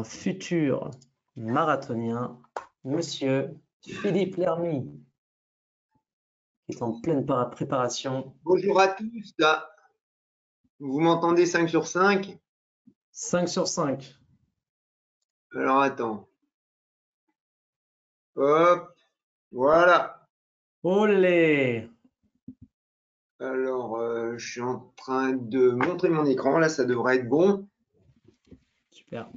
un futur marathonien, monsieur Philippe Lermy, qui est en pleine préparation. Bonjour à tous. Vous m'entendez 5 sur 5? 5 sur 5. Alors attends. Hop, voilà. Olé! Alors, je suis en train de montrer mon écran. Là, ça devrait être bon. Super.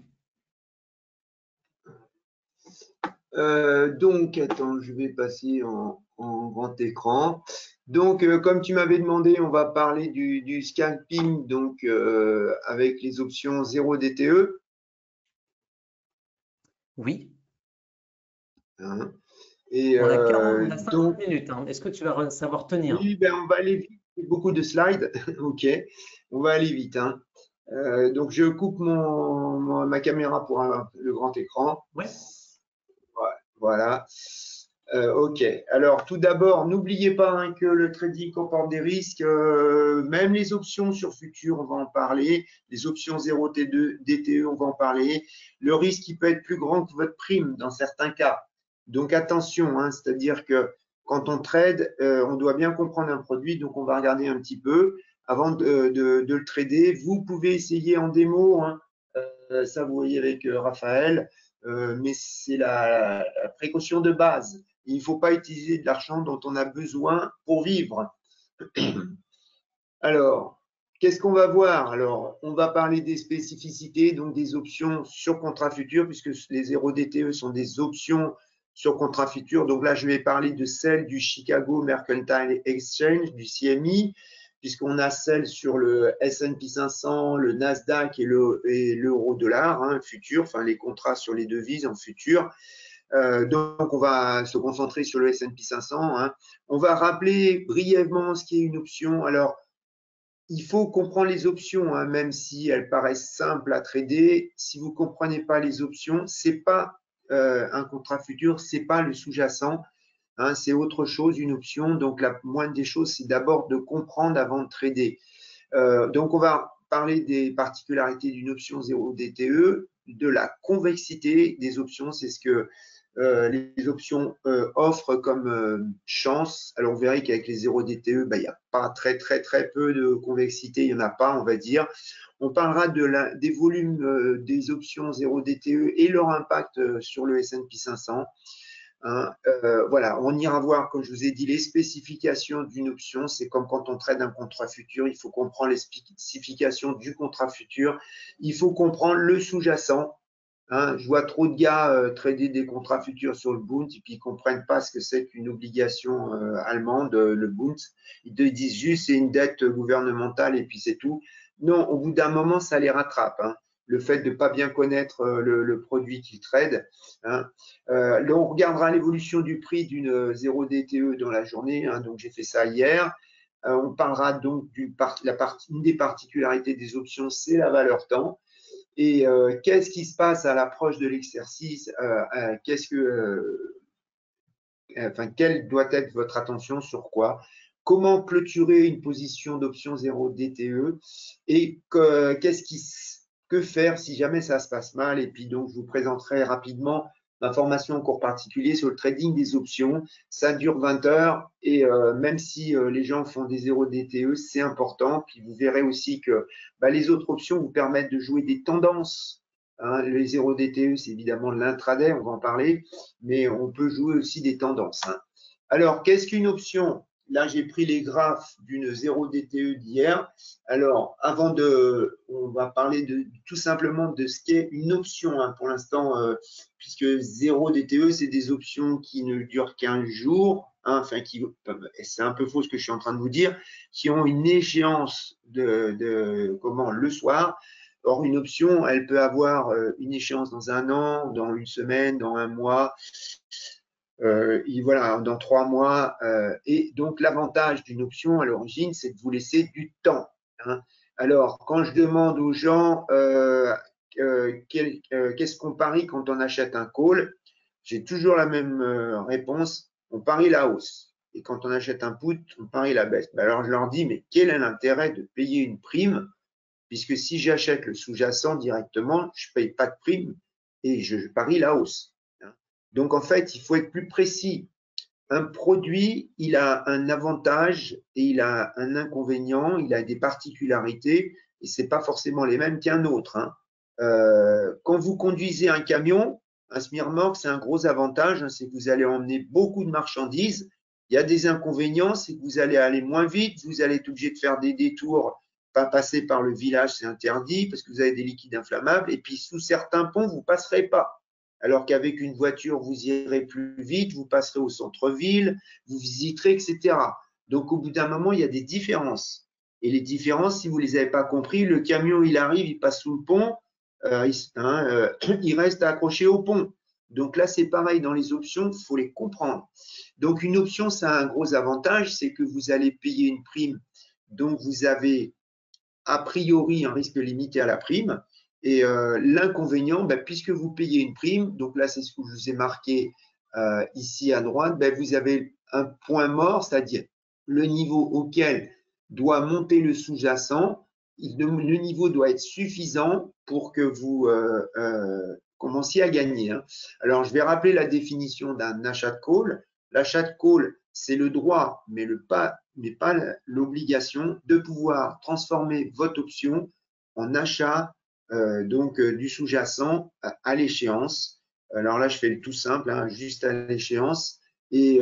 Donc, attends, je vais passer en grand écran. Donc, comme tu m'avais demandé, on va parler du scalping donc, avec les options 0 DTE. Oui. Hein. Et On a 50 donc, minutes. Hein. Est-ce que tu vas savoir tenir? oui, ben, on va aller vite. Beaucoup de slides. OK. On va aller vite. Hein. Donc, je coupe ma caméra pour le grand écran. Ouais. Voilà. OK. Alors, tout d'abord, n'oubliez pas hein, que le trading comporte des risques. Même les options sur futur, on va en parler. Les options 0T2, DTE, on va en parler. Le risque, il peut être plus grand que votre prime dans certains cas. Donc, attention, hein, c'est-à-dire que quand on trade, on doit bien comprendre un produit. Donc, on va regarder un petit peu avant de le trader. Vous pouvez essayer en démo. Hein, ça, vous voyez avec Raphaël. Mais c'est la précaution de base. Il ne faut pas utiliser de l'argent dont on a besoin pour vivre. Alors, qu'est-ce qu'on va voir? Alors, on va parler des spécificités, donc des options sur contrat futur, puisque les 0 DTE sont des options sur contrat futur. Donc là, je vais parler de celles du Chicago Mercantile Exchange, du CME, puisqu'on a celles sur le S&P 500, le Nasdaq et l'euro-dollar, hein, futur, enfin les contrats sur les devises en futur. Donc, on va se concentrer sur le S&P 500. Hein. On va rappeler brièvement ce qui est une option. Alors, il faut comprendre les options, hein, même si elles paraissent simples à trader. Si vous ne comprenez pas les options, ce n'est pas un contrat futur, ce n'est pas le sous-jacent. Hein, c'est autre chose, une option. Donc, la moindre des choses, c'est d'abord de comprendre avant de trader. Donc, on va parler des particularités d'une option 0 DTE, de la convexité des options. C'est ce que les options offrent comme chance. Alors, vous verrez qu'avec les 0 DTE, il n'y a pas très peu de convexité. Il n'y en a pas, on va dire. On parlera des volumes des options 0 DTE et leur impact sur le S&P 500. Hein, voilà, on ira voir, comme je vous ai dit, les spécifications d'une option. C'est comme quand on trade un contrat futur, il faut comprendre les spécifications du contrat futur. Il faut comprendre le sous-jacent. Hein, je vois trop de gars trader des contrats futurs sur le Bund et puis ils ne comprennent pas ce que c'est qu'une obligation allemande, le Bund. Ils te disent juste c'est une dette gouvernementale et puis c'est tout. Non, au bout d'un moment, ça les rattrape. Hein. Le fait de ne pas bien connaître le produit qu'ils tradent. Hein. Là, on regardera l'évolution du prix d'une 0 DTE dans la journée. Hein, donc, j'ai fait ça hier. On parlera donc une des particularités des options, c'est la valeur temps. Et qu'est-ce qui se passe à l'approche de l'exercice? Quelle doit être votre attention sur quoi? Comment clôturer une position d'option 0 DTE? Et que faire si jamais ça se passe mal? Et puis donc, je vous présenterai rapidement ma formation en cours particulier sur le trading des options. Ça dure 20 heures et même si les gens font des 0 DTE, c'est important. Puis vous verrez aussi que les autres options vous permettent de jouer des tendances. Hein, les 0 DTE, c'est évidemment l'intraday, on va en parler, mais on peut jouer aussi des tendances. Hein. Alors, qu'est-ce qu'une option? Là, j'ai pris les graphes d'une 0 DTE d'hier. Alors, on va parler tout simplement de ce qu'est une option hein, pour l'instant, puisque 0 DTE, c'est des options qui ne durent qu'un jour, hein, c'est un peu faux ce que je suis en train de vous dire, qui ont une échéance le soir. Or, une option, elle peut avoir une échéance dans un an, dans une semaine, dans un mois. Voilà, dans 3 mois. Et donc, l'avantage d'une option à l'origine, c'est de vous laisser du temps. Hein. Alors, quand je demande aux gens qu'est-ce qu'on parie quand on achète un call, j'ai toujours la même réponse. On parie la hausse. Et quand on achète un put, on parie la baisse. Alors, je leur dis, mais quel est l'intérêt de payer une prime? Puisque si j'achète le sous-jacent directement, je ne paye pas de prime et je parie la hausse. Donc, en fait, il faut être plus précis. Un produit, il a un avantage et il a un inconvénient, il a des particularités, et ce n'est pas forcément les mêmes qu'un autre. Quand vous conduisez un camion, un semi-remorque, c'est un gros avantage, hein, c'est que vous allez emmener beaucoup de marchandises. Il y a des inconvénients, c'est que vous allez aller moins vite, vous allez être obligé de faire des détours, pas passer par le village, c'est interdit, parce que vous avez des liquides inflammables, et puis sous certains ponts, vous ne passerez pas. Alors qu'avec une voiture, vous irez plus vite, vous passerez au centre-ville, vous visiterez, etc. Donc, au bout d'un moment, il y a des différences. Et les différences, si vous ne les avez pas compris, le camion, il arrive, il passe sous le pont, il reste accroché au pont. Donc là, c'est pareil dans les options, il faut les comprendre. Donc, une option, ça a un gros avantage, c'est que vous allez payer une prime. Donc, vous avez a priori un risque limité à la prime. Et l'inconvénient, puisque vous payez une prime, donc là, c'est ce que je vous ai marqué ici à droite, vous avez un point mort, c'est-à-dire le niveau auquel doit monter le sous-jacent. Le niveau doit être suffisant pour que vous commenciez à gagner. Alors, je vais rappeler la définition d'un achat de call. L'achat de call, c'est le droit, mais pas l'obligation de pouvoir transformer votre option en achat du sous-jacent à l'échéance. Alors là, je fais le tout simple, juste à l'échéance. Et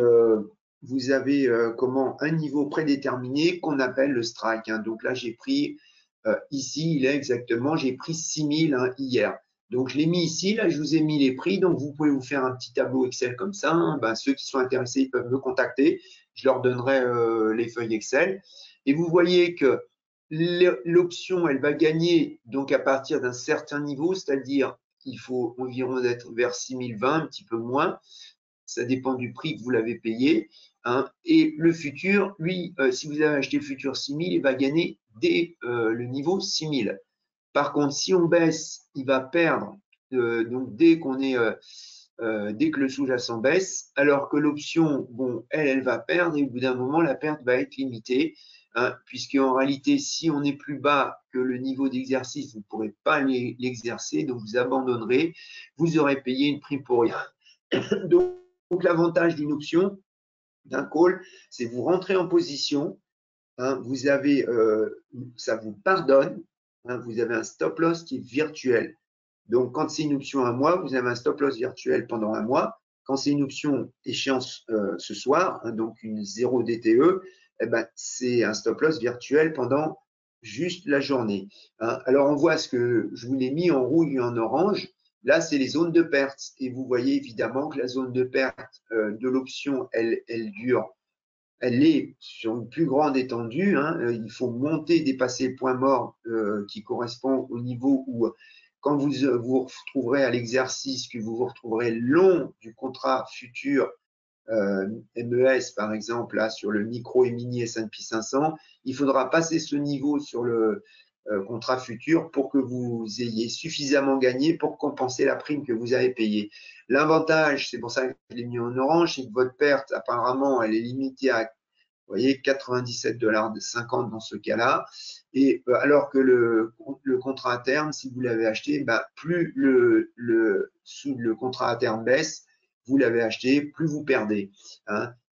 vous avez un niveau prédéterminé qu'on appelle le strike. Donc là, j'ai pris ici, j'ai pris 6000 hier. Donc, je l'ai mis ici, là, je vous ai mis les prix. Donc, vous pouvez vous faire un petit tableau Excel comme ça. Ceux qui sont intéressés, ils peuvent me contacter. Je leur donnerai les feuilles Excel. Et vous voyez que l'option, elle va gagner donc à partir d'un certain niveau, c'est-à-dire il faut environ d'être vers 6020, un petit peu moins. Ça dépend du prix que vous l'avez payé. Et le futur, lui, si vous avez acheté le futur 6000, il va gagner dès le niveau 6000. Par contre, si on baisse, il va perdre donc dès que le sous-jacent baisse, alors que l'option, elle va perdre et au bout d'un moment, la perte va être limitée, puisqu'en réalité, si on est plus bas que le niveau d'exercice, vous ne pourrez pas l'exercer, donc vous abandonnerez, vous aurez payé une prime pour rien. Donc l'avantage d'une option, d'un call, c'est vous rentrez en position, vous avez, ça vous pardonne, vous avez un stop loss qui est virtuel. Donc, quand c'est une option 1 mois, vous avez un stop loss virtuel pendant 1 mois. Quand c'est une option échéance ce soir, donc une 0 DTE, c'est un stop loss virtuel pendant juste la journée. Alors, on voit ce que je vous l'ai mis en rouge et en orange. Là, c'est les zones de perte. Et vous voyez évidemment que la zone de perte de l'option, elle est sur une plus grande étendue. Il faut monter, dépasser le point mort qui correspond au niveau où, quand vous vous retrouverez à l'exercice, que vous vous retrouverez long du contrat futur MES, par exemple, là, sur le micro et mini S&P 500, il faudra passer ce niveau sur le contrat futur pour que vous ayez suffisamment gagné pour compenser la prime que vous avez payée. L'avantage, c'est pour ça que je l'ai mis en orange, c'est que votre perte, apparemment, elle est limitée à, vous voyez, 97,50 $ dans ce cas-là. Et alors que le contrat à terme, si vous l'avez acheté, plus le contrat à terme baisse, vous l'avez acheté, plus vous perdez.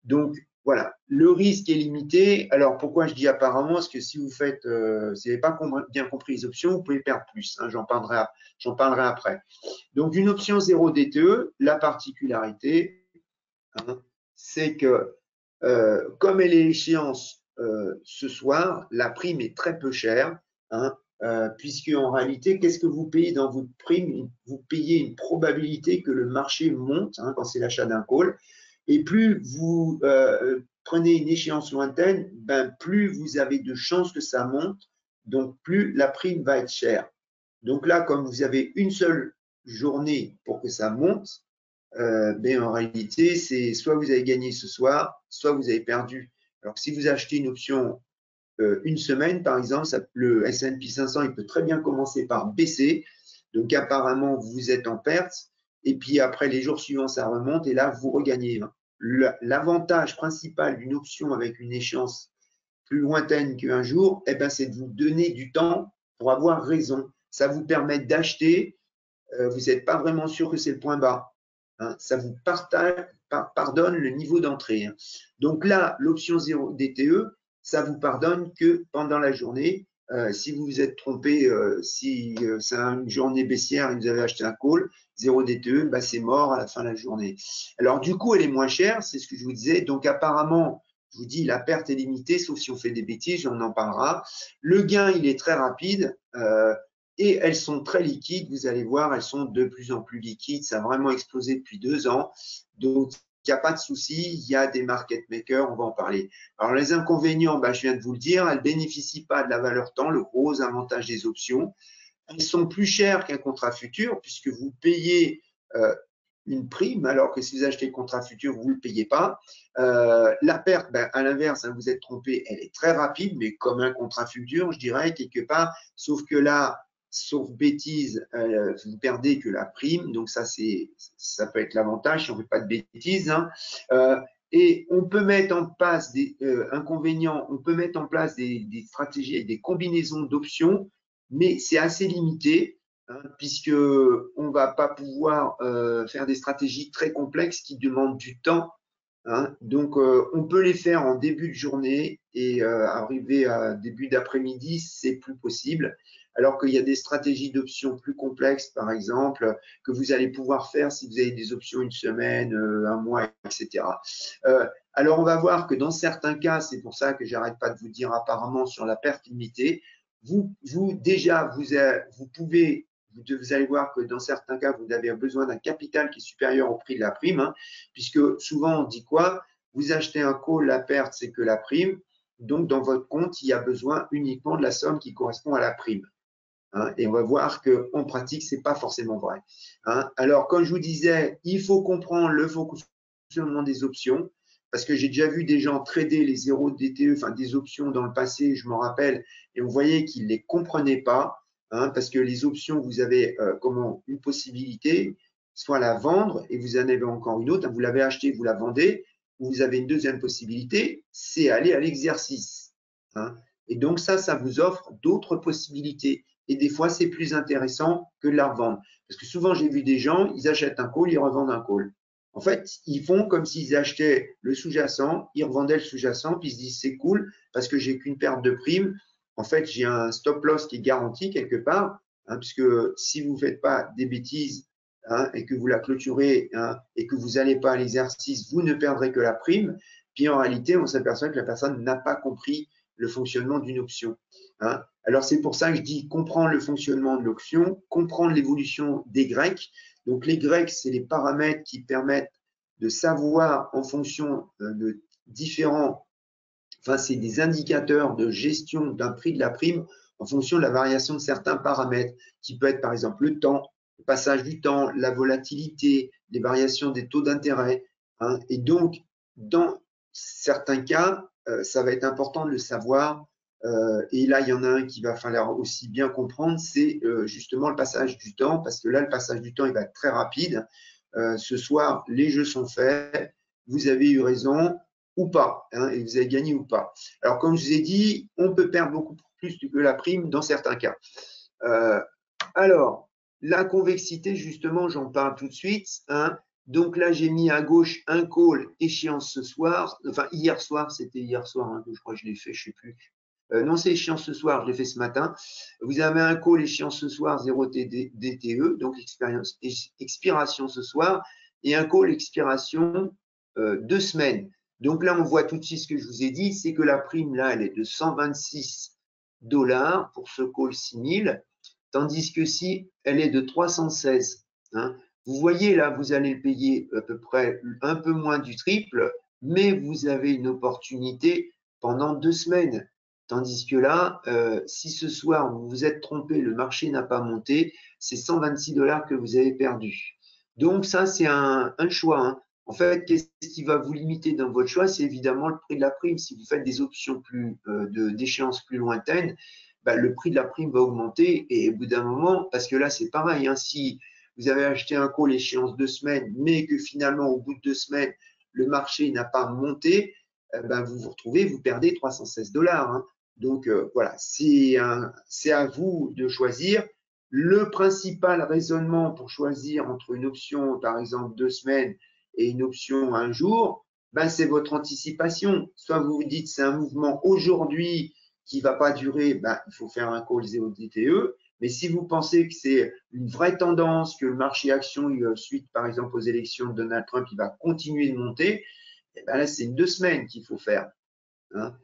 Donc, voilà, le risque est limité. Alors, pourquoi je dis apparemment? Parce que si vous n'avez pas bien compris les options, vous pouvez perdre plus. J'en parlerai après. Donc, une option 0 DTE, la particularité, c'est que comme elle est échéance ce soir, la prime est très peu chère, puisque en réalité, qu'est-ce que vous payez dans votre prime? Vous payez une probabilité que le marché monte quand c'est l'achat d'un call. Et plus vous prenez une échéance lointaine, plus vous avez de chances que ça monte, donc plus la prime va être chère. Donc là, comme vous avez une seule journée pour que ça monte, en réalité, c'est soit vous avez gagné ce soir, soit vous avez perdu. Alors que si vous achetez une option une semaine, par exemple, le S&P 500, il peut très bien commencer par baisser. Donc apparemment, vous êtes en perte. Et puis après, les jours suivants, ça remonte et là, vous regagnez. L'avantage principal d'une option avec une échéance plus lointaine qu'un jour, c'est de vous donner du temps pour avoir raison. Ça vous permet d'acheter vous n'êtes pas vraiment sûr que c'est le point bas. Hein. Ça vous pardonne le niveau d'entrée. Hein. Donc là, l'option 0 DTE, ça vous pardonne que pendant la journée. Si vous vous êtes trompé, si c'est une journée baissière et vous avez acheté un call, 0 DTE, bah, c'est mort à la fin de la journée. Alors du coup, elle est moins chère, c'est ce que je vous disais. Donc apparemment, je vous dis, la perte est limitée, sauf si on fait des bêtises, on en parlera. Le gain, il est très rapide. Et elles sont très liquides, vous allez voir, elles sont de plus en plus liquides, ça a vraiment explosé depuis 2 ans, donc il n'y a pas de souci, il y a des market makers, on va en parler. Alors les inconvénients, bah, je viens de vous le dire, elles ne bénéficient pas de la valeur temps, le gros avantage des options. Elles sont plus chères qu'un contrat futur, puisque vous payez une prime, alors que si vous achetez le contrat futur, vous ne le payez pas. La perte, ben, à l'inverse, hein, vous êtes trompé, elle est très rapide, mais comme un contrat futur, je dirais, quelque part, sauf que là, sauf bêtise, vous perdez que la prime, donc ça peut être l'avantage si on ne fait pas de bêtises. Hein. Et on peut mettre en place des inconvénients, on peut mettre en place des stratégies et des combinaisons d'options, mais c'est assez limité, hein, puisque on ne va pas pouvoir faire des stratégies très complexes qui demandent du temps. Hein. Donc, on peut les faire en début de journée et arriver à début d'après-midi, c'est plus possible. Alors qu'il y a des stratégies d'options plus complexes, par exemple, que vous allez pouvoir faire si vous avez des options une semaine, un mois, etc. Alors, on va voir que dans certains cas, c'est pour ça que j'arrête pas de vous dire apparemment sur la perte limitée, vous allez voir que dans certains cas, vous avez besoin d'un capital qui est supérieur au prix de la prime, hein, puisque souvent on dit quoi? Vous achetez un call, la perte, c'est que la prime. Donc, dans votre compte, il y a besoin uniquement de la somme qui correspond à la prime. Hein, et on va voir qu'en pratique, ce n'est pas forcément vrai. Hein. Alors, comme je vous disais, il faut comprendre le fonctionnement des options, parce que j'ai déjà vu des gens trader les 0 DTE, enfin des options dans le passé, je m'en rappelle, et on voyait qu'ils ne les comprenaient pas. Hein, parce que les options, vous avez une possibilité, soit la vendre, et vous en avez encore une autre, hein, vous l'avez acheté, vous la vendez, ou vous avez une deuxième possibilité, c'est aller à l'exercice. Hein, et donc ça vous offre d'autres possibilités. Et des fois, c'est plus intéressant que de la revendre. Parce que souvent, j'ai vu des gens, ils achètent un call, ils revendent un call. En fait, ils font comme s'ils achetaient le sous-jacent, ils revendaient le sous-jacent, puis ils se disent c'est cool parce que j'ai qu'une perte de prime. En fait, j'ai un stop loss qui est garanti quelque part, hein, puisque si vous ne faites pas des bêtises hein, et que vous la clôturez hein, et que vous n'allez pas à l'exercice, vous ne perdrez que la prime. Puis en réalité, on s'aperçoit que la personne n'a pas compris le fonctionnement d'une option. Hein. Alors c'est pour ça que je dis comprendre le fonctionnement de l'option, comprendre l'évolution des Grecs. Donc les Grecs, c'est les paramètres qui permettent de savoir en fonction de différents enfin, c'est des indicateurs de gestion d'un prix de la prime en fonction de la variation de certains paramètres, qui peut être par exemple le temps, le passage du temps, la volatilité, les variations des taux d'intérêt. Hein. Et donc, dans certains cas, ça va être important de le savoir. Et là, il y en a un qu'il va falloir aussi bien comprendre, c'est justement le passage du temps, parce que là, le passage du temps, il va être très rapide. Ce soir, les jeux sont faits, vous avez eu raison, ou pas, hein, et vous avez gagné ou pas. Alors, comme je vous ai dit, on peut perdre beaucoup plus que la prime dans certains cas. Alors, la convexité, justement, j'en parle tout de suite. Hein. Donc là, j'ai mis à gauche un call échéance ce soir. Enfin, hier soir, c'était hier soir, hein, je crois que je l'ai fait, je ne sais plus. Non, c'est échéance ce soir, je l'ai fait ce matin. Vous avez un call échéance ce soir, 0 DTE, donc expiration ce soir, et un call expiration 2 semaines. Donc là, on voit tout de suite ce que je vous ai dit, c'est que la prime, là, elle est de 126 $ pour ce call 6000, tandis que si elle est de 316, hein, vous voyez là, vous allez le payer à peu près un peu moins du triple, mais vous avez une opportunité pendant 2 semaines. Tandis que là, si ce soir vous vous êtes trompé, le marché n'a pas monté, c'est 126 $ que vous avez perdu. Donc ça, c'est un choix. Hein. En fait, qu'est-ce qui va vous limiter dans votre choix? C'est évidemment le prix de la prime. Si vous faites des options d'échéance plus lointaines, bah, le prix de la prime va augmenter et au bout d'un moment, parce que là, c'est pareil, hein, si vous avez acheté un call échéance 2 semaines, mais que finalement, au bout de 2 semaines, le marché n'a pas monté, ben, vous vous retrouvez, vous perdez 316 $. Hein. Donc, voilà, c'est à vous de choisir. Le principal raisonnement pour choisir entre une option, par exemple, 2 semaines et une option 1 jour, ben, c'est votre anticipation. Soit vous vous dites c'est un mouvement aujourd'hui qui ne va pas durer, ben, il faut faire un call 0 DTE. Mais si vous pensez que c'est une vraie tendance, que le marché action, suite par exemple aux élections de Donald Trump, il va continuer de monter, eh ben là, c'est une 2 semaines qu'il faut faire. Hein.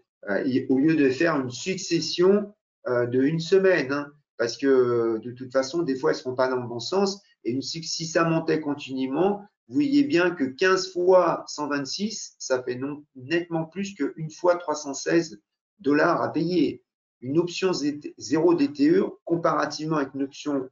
Au lieu de faire une succession de 1 semaine. Hein, parce que de toute façon, des fois, elles ne seront pas dans le bon sens. Et si ça montait continuellement, vous voyez bien que 15 fois 126, ça fait nettement plus qu'une fois 316 $ à payer. Une option 0 DTE, comparativement avec une option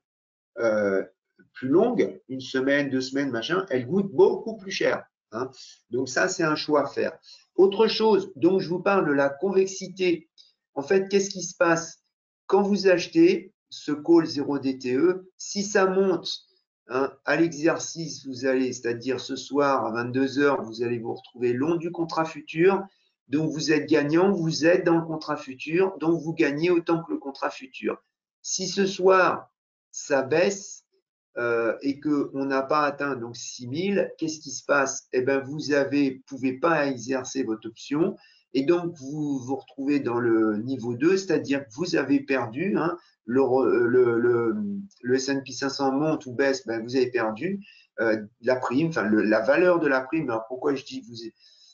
plus longue, 1 semaine, 2 semaines, machin, elle coûte beaucoup plus cher. Hein. Donc ça, c'est un choix à faire. Autre chose, donc je vous parle de la convexité. En fait, qu'est-ce qui se passe? Quand vous achetez ce call 0 DTE, si ça monte hein, à l'exercice, vous allez, c'est-à-dire ce soir à 22 h, vous allez vous retrouver long du contrat futur. Donc vous êtes gagnant, vous êtes dans le contrat futur, donc vous gagnez autant que le contrat futur. Si ce soir, ça baisse et qu'on n'a pas atteint donc 6000, qu'est-ce qui se passe? Eh bien, vous ne pouvez pas exercer votre option et donc vous vous retrouvez dans le niveau 2, c'est-à-dire que vous avez perdu. Hein, le S&P 500 monte ou baisse, ben, vous avez perdu la prime, enfin la valeur de la prime. Alors pourquoi je dis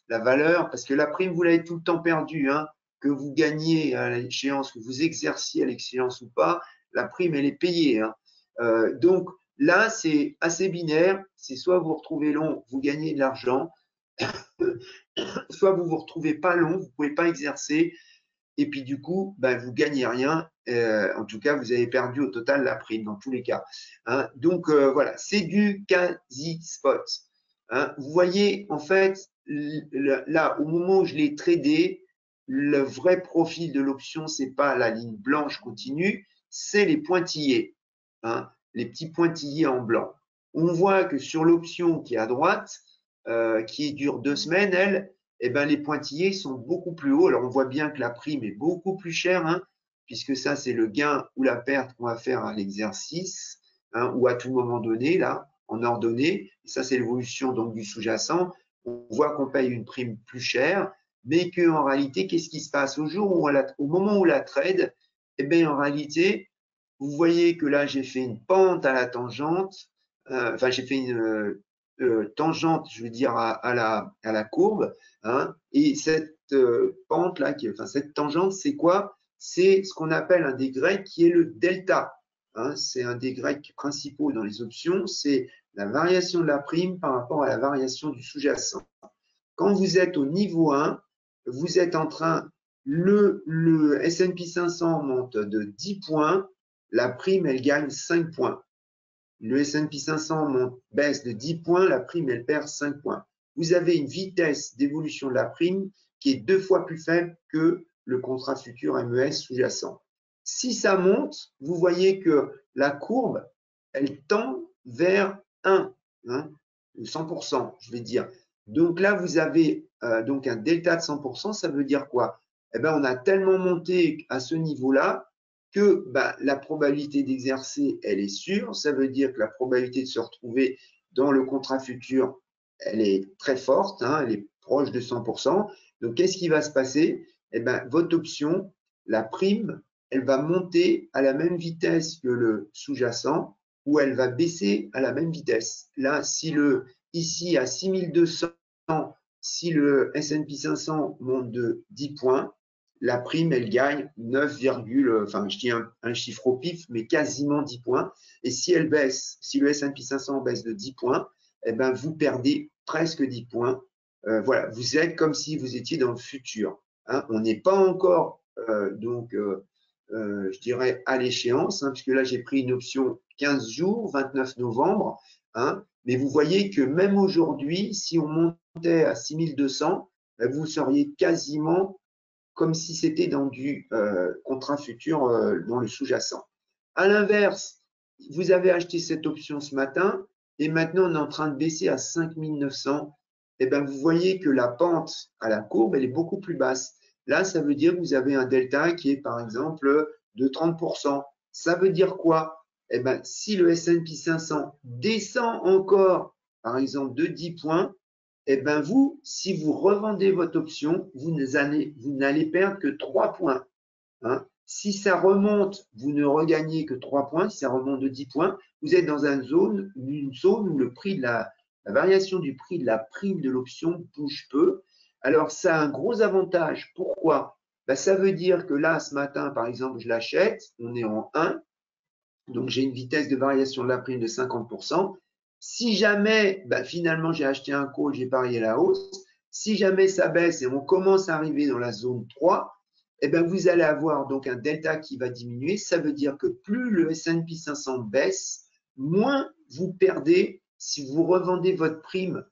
la valeur? Parce que la prime, vous l'avez tout le temps perdue. Hein, que vous gagnez à l'échéance, que vous exerciez à l'échéance ou pas, la prime, elle est payée. Hein. Donc, là, c'est assez binaire. C'est soit vous vous retrouvez long, vous gagnez de l'argent, soit vous vous retrouvez pas long, vous ne pouvez pas exercer, et puis du coup, ben, vous gagnez rien. En tout cas, vous avez perdu au total la prime dans tous les cas. Hein. Donc, voilà, c'est du quasi-spot. Hein. Vous voyez, en fait, là, au moment où je l'ai tradé, le vrai profil de l'option, c'est pas la ligne blanche continue, c'est les pointillés. Hein, les petits pointillés en blanc. On voit que sur l'option qui est à droite, qui dure 2 semaines, elle, eh ben, les pointillés sont beaucoup plus hauts. Alors, on voit bien que la prime est beaucoup plus chère, hein, puisque ça, c'est le gain ou la perte qu'on va faire à l'exercice, hein, ou à tout moment donné, là, en ordonnée. Et ça, c'est l'évolution donc du sous-jacent. On voit qu'on paye une prime plus chère, mais qu'en réalité, qu'est-ce qui se passe au moment où la trade? Eh bien, en réalité, vous voyez que là, j'ai fait une pente à la tangente, enfin, j'ai fait une tangente, je veux dire, à la courbe. Hein, et cette pente-là, enfin, cette tangente, c'est quoi? C'est ce qu'on appelle un des grecs qui est le delta. Hein, c'est un des grecs principaux dans les options, c'est la variation de la prime par rapport à la variation du sous-jacent. Quand vous êtes au niveau 1, vous êtes en train, le S&P 500 monte de 10 points, la prime, elle gagne 5 points. Le S&P 500 baisse de 10 points, la prime, elle perd 5 points. Vous avez une vitesse d'évolution de la prime qui est 2 fois plus faible que le contrat futur MES sous-jacent. Si ça monte, vous voyez que la courbe, elle tend vers 1, hein, 100%, je vais dire. Donc là, vous avez donc un delta de 100%, ça veut dire quoi? Eh bien, on a tellement monté à ce niveau-là que bah, la probabilité d'exercer, elle est sûre. Ça veut dire que la probabilité de se retrouver dans le contrat futur, elle est très forte, hein, elle est proche de 100%. Donc, qu'est-ce qui va se passer? Eh bien, votre option, la prime, elle va monter à la même vitesse que le sous-jacent ou elle va baisser à la même vitesse. Là, ici à 6200, si le S&P 500 monte de 10 points, la prime, elle gagne 9, enfin, je dis un chiffre au pif, mais quasiment 10 points. Et si elle baisse, si le S&P 500 baisse de 10 points, eh ben, vous perdez presque 10 points. Voilà, vous êtes comme si vous étiez dans le futur. Hein. On n'est pas encore, je dirais, à l'échéance, hein, puisque là, j'ai pris une option 15 jours, 29 novembre. Hein, mais vous voyez que même aujourd'hui, si on montait à 6200, vous seriez quasiment comme si c'était dans du contrat futur dans le sous-jacent. À l'inverse, vous avez acheté cette option ce matin et maintenant on est en train de baisser à 5900. Et bien, vous voyez que la pente à la courbe, elle est beaucoup plus basse. Là, ça veut dire que vous avez un delta qui est par exemple de 30%. Ça veut dire quoi? eh ben, si le S&P 500 descend encore, par exemple, de 10 points, eh ben vous, si vous revendez votre option, vous n'allez perdre que 3 points. Hein. Si ça remonte, vous ne regagnez que 3 points. Si ça remonte de 10 points, vous êtes dans une zone où le prix de la variation du prix de la prime de l'option bouge peu. Alors, ça a un gros avantage. Pourquoi? Ben, ça veut dire que là, ce matin, par exemple, je l'achète, on est en 1, donc j'ai une vitesse de variation de la prime de 50%. Si jamais, ben, finalement, j'ai acheté un call, j'ai parié la hausse, si jamais ça baisse et on commence à arriver dans la zone 3, eh ben, vous allez avoir donc un delta qui va diminuer. Ça veut dire que plus le S&P 500 baisse, moins vous perdez si vous revendez votre prime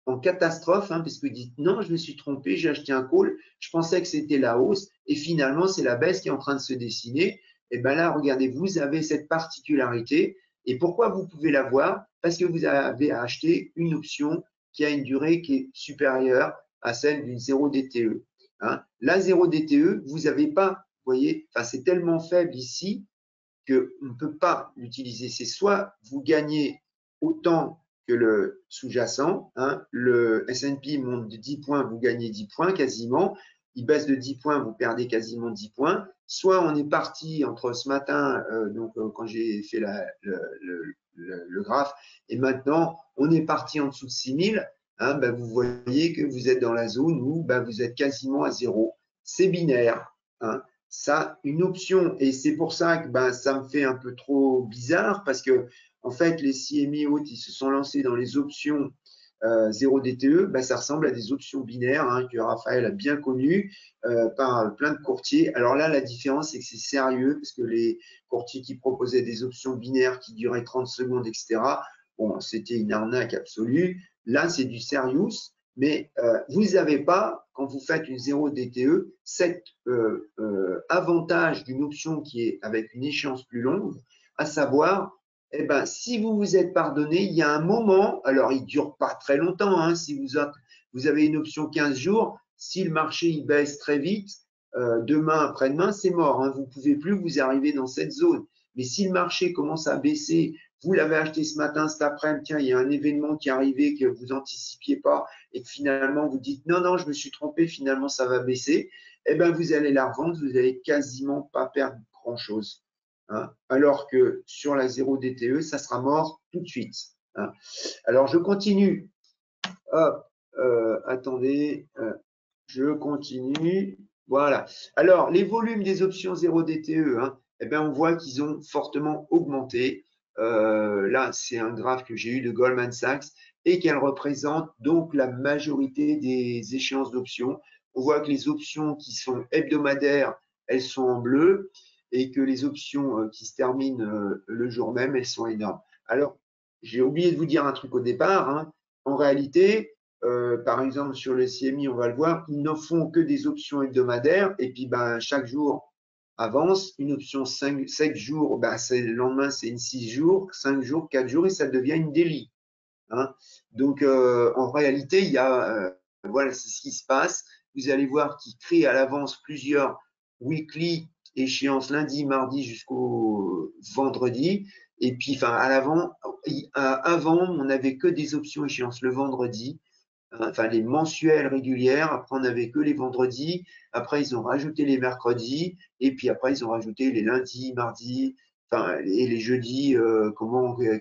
en catastrophe, hein, parce que vous dites non, je me suis trompé, j'ai acheté un call, je pensais que c'était la hausse et finalement c'est la baisse qui est en train de se dessiner. Et bien là, regardez, vous avez cette particularité. Et pourquoi vous pouvez l'avoir? Parce que vous avez acheté une option qui a une durée qui est supérieure à celle d'une 0 DTE. Hein. La 0 DTE, vous n'avez pas, vous voyez, enfin, c'est tellement faible ici qu'on ne peut pas l'utiliser. C'est soit vous gagnez autant que le sous-jacent, hein, le S&P monte de 10 points, vous gagnez 10 points quasiment, il baisse de 10 points, vous perdez quasiment 10 points, soit on est parti entre ce matin, quand j'ai fait le graphe, et maintenant on est parti en dessous de 6000, hein, ben vous voyez que vous êtes dans la zone où ben vous êtes quasiment à zéro. C'est binaire. Hein. Ça, une option, et c'est pour ça que ben, ça me fait un peu trop bizarre parce que en fait, les CME autres, ils se sont lancés dans les options 0 DTE, ben, ça ressemble à des options binaires hein, que Raphaël a bien connues par plein de courtiers. Alors là, la différence, c'est que c'est sérieux parce que les courtiers qui proposaient des options binaires qui duraient 30 secondes, etc., bon, c'était une arnaque absolue. Là, c'est du serious. Mais vous n'avez pas, quand vous faites une 0 DTE, cet avantage d'une option qui est avec une échéance plus longue, à savoir, eh ben, si vous vous êtes pardonné, il y a un moment, alors il ne dure pas très longtemps, hein, si vous avez une option 15 jours, si le marché il baisse très vite, demain, après-demain, c'est mort. Hein, vous ne pouvez plus vous arriver dans cette zone. Mais si le marché commence à baisser, vous l'avez acheté ce matin, cet après-midi, tiens, il y a un événement qui est arrivé que vous anticipiez pas et que finalement vous dites non, non, je me suis trompé, finalement ça va baisser, eh bien vous allez la revendre, vous n'allez quasiment pas perdre grand-chose. Hein, alors que sur la 0 DTE, ça sera mort tout de suite. Hein. Alors je continue. Hop, attendez, je continue. Voilà. Alors, les volumes des options 0 DTE, hein, eh bien, on voit qu'ils ont fortement augmenté. Là, c'est un graphe que j'ai eu de Goldman Sachs et qu'elle représente donc la majorité des échéances d'options. On voit que les options qui sont hebdomadaires, elles sont en bleu et que les options qui se terminent le jour même, elles sont énormes. Alors, j'ai oublié de vous dire un truc au départ. Hein. En réalité, par exemple, sur le CMI, on va le voir, ils ne font que des options hebdomadaires et puis ben, chaque jour avance. Une option 7 jours, ben, le lendemain, c'est une 6 jours, 5 jours, 4 jours et ça devient une daily. Hein. Donc, en réalité, il y a, voilà, c'est ce qui se passe. Vous allez voir qu'ils créent à l'avance plusieurs weekly échéances lundi, mardi jusqu'au vendredi. Et puis, enfin, avant, on n'avait que des options échéances le vendredi. Enfin les mensuelles régulières, après on n'avait que les vendredis, après ils ont rajouté les mercredis, et puis après ils ont rajouté les lundis, mardis, enfin, et les jeudis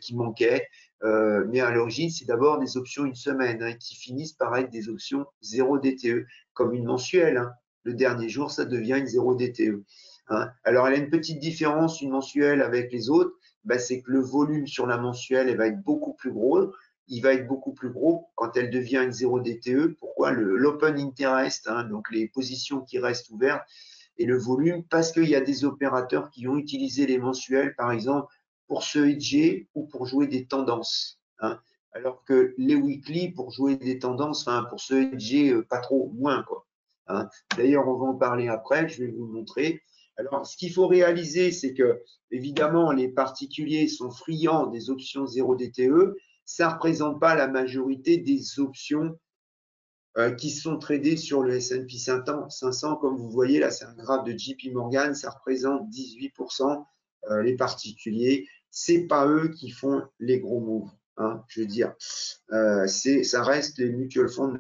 qui manquaient. Mais à l'origine, c'est d'abord des options une semaine hein, qui finissent par être des options 0 DTE, comme une mensuelle. Hein. Le dernier jour, ça devient une 0 DTE. Hein. Alors, elle a une petite différence, une mensuelle avec les autres, ben, c'est que le volume sur la mensuelle, elle va être beaucoup plus gros. Il va être beaucoup plus gros quand elle devient une 0 DTE. Pourquoi? L'open interest, hein, donc les positions qui restent ouvertes, et le volume, parce qu'il y a des opérateurs qui ont utilisé les mensuels, par exemple, pour se hedger ou pour jouer des tendances. Hein, alors que les weekly, pour jouer des tendances, enfin, pour se hedger, pas trop, moins. Quoi. Hein. D'ailleurs, on va en parler après, je vais vous le montrer. Alors, ce qu'il faut réaliser, c'est que, évidemment, les particuliers sont friands des options 0 DTE, ça ne représente pas la majorité des options qui sont tradées sur le S&P 500. Comme vous voyez, là, c'est un graphe de JP Morgan, ça représente 18% les particuliers. c'est pas eux qui font les gros moves. Hein, je veux dire, ça reste les mutual funds,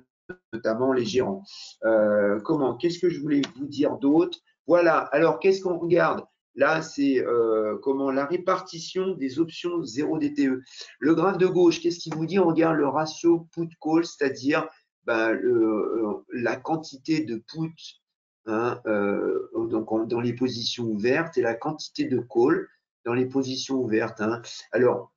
notamment les gérants. Qu'est-ce que je voulais vous dire d'autre? Voilà, alors qu'est-ce qu'on regarde? Là, c'est la répartition des options 0 DTE. Le graphe de gauche, qu'est-ce qu'il vous dit? On regarde le ratio put-call, c'est-à-dire la quantité de put hein, donc dans les positions ouvertes et la quantité de call dans les positions ouvertes. Hein. Alors,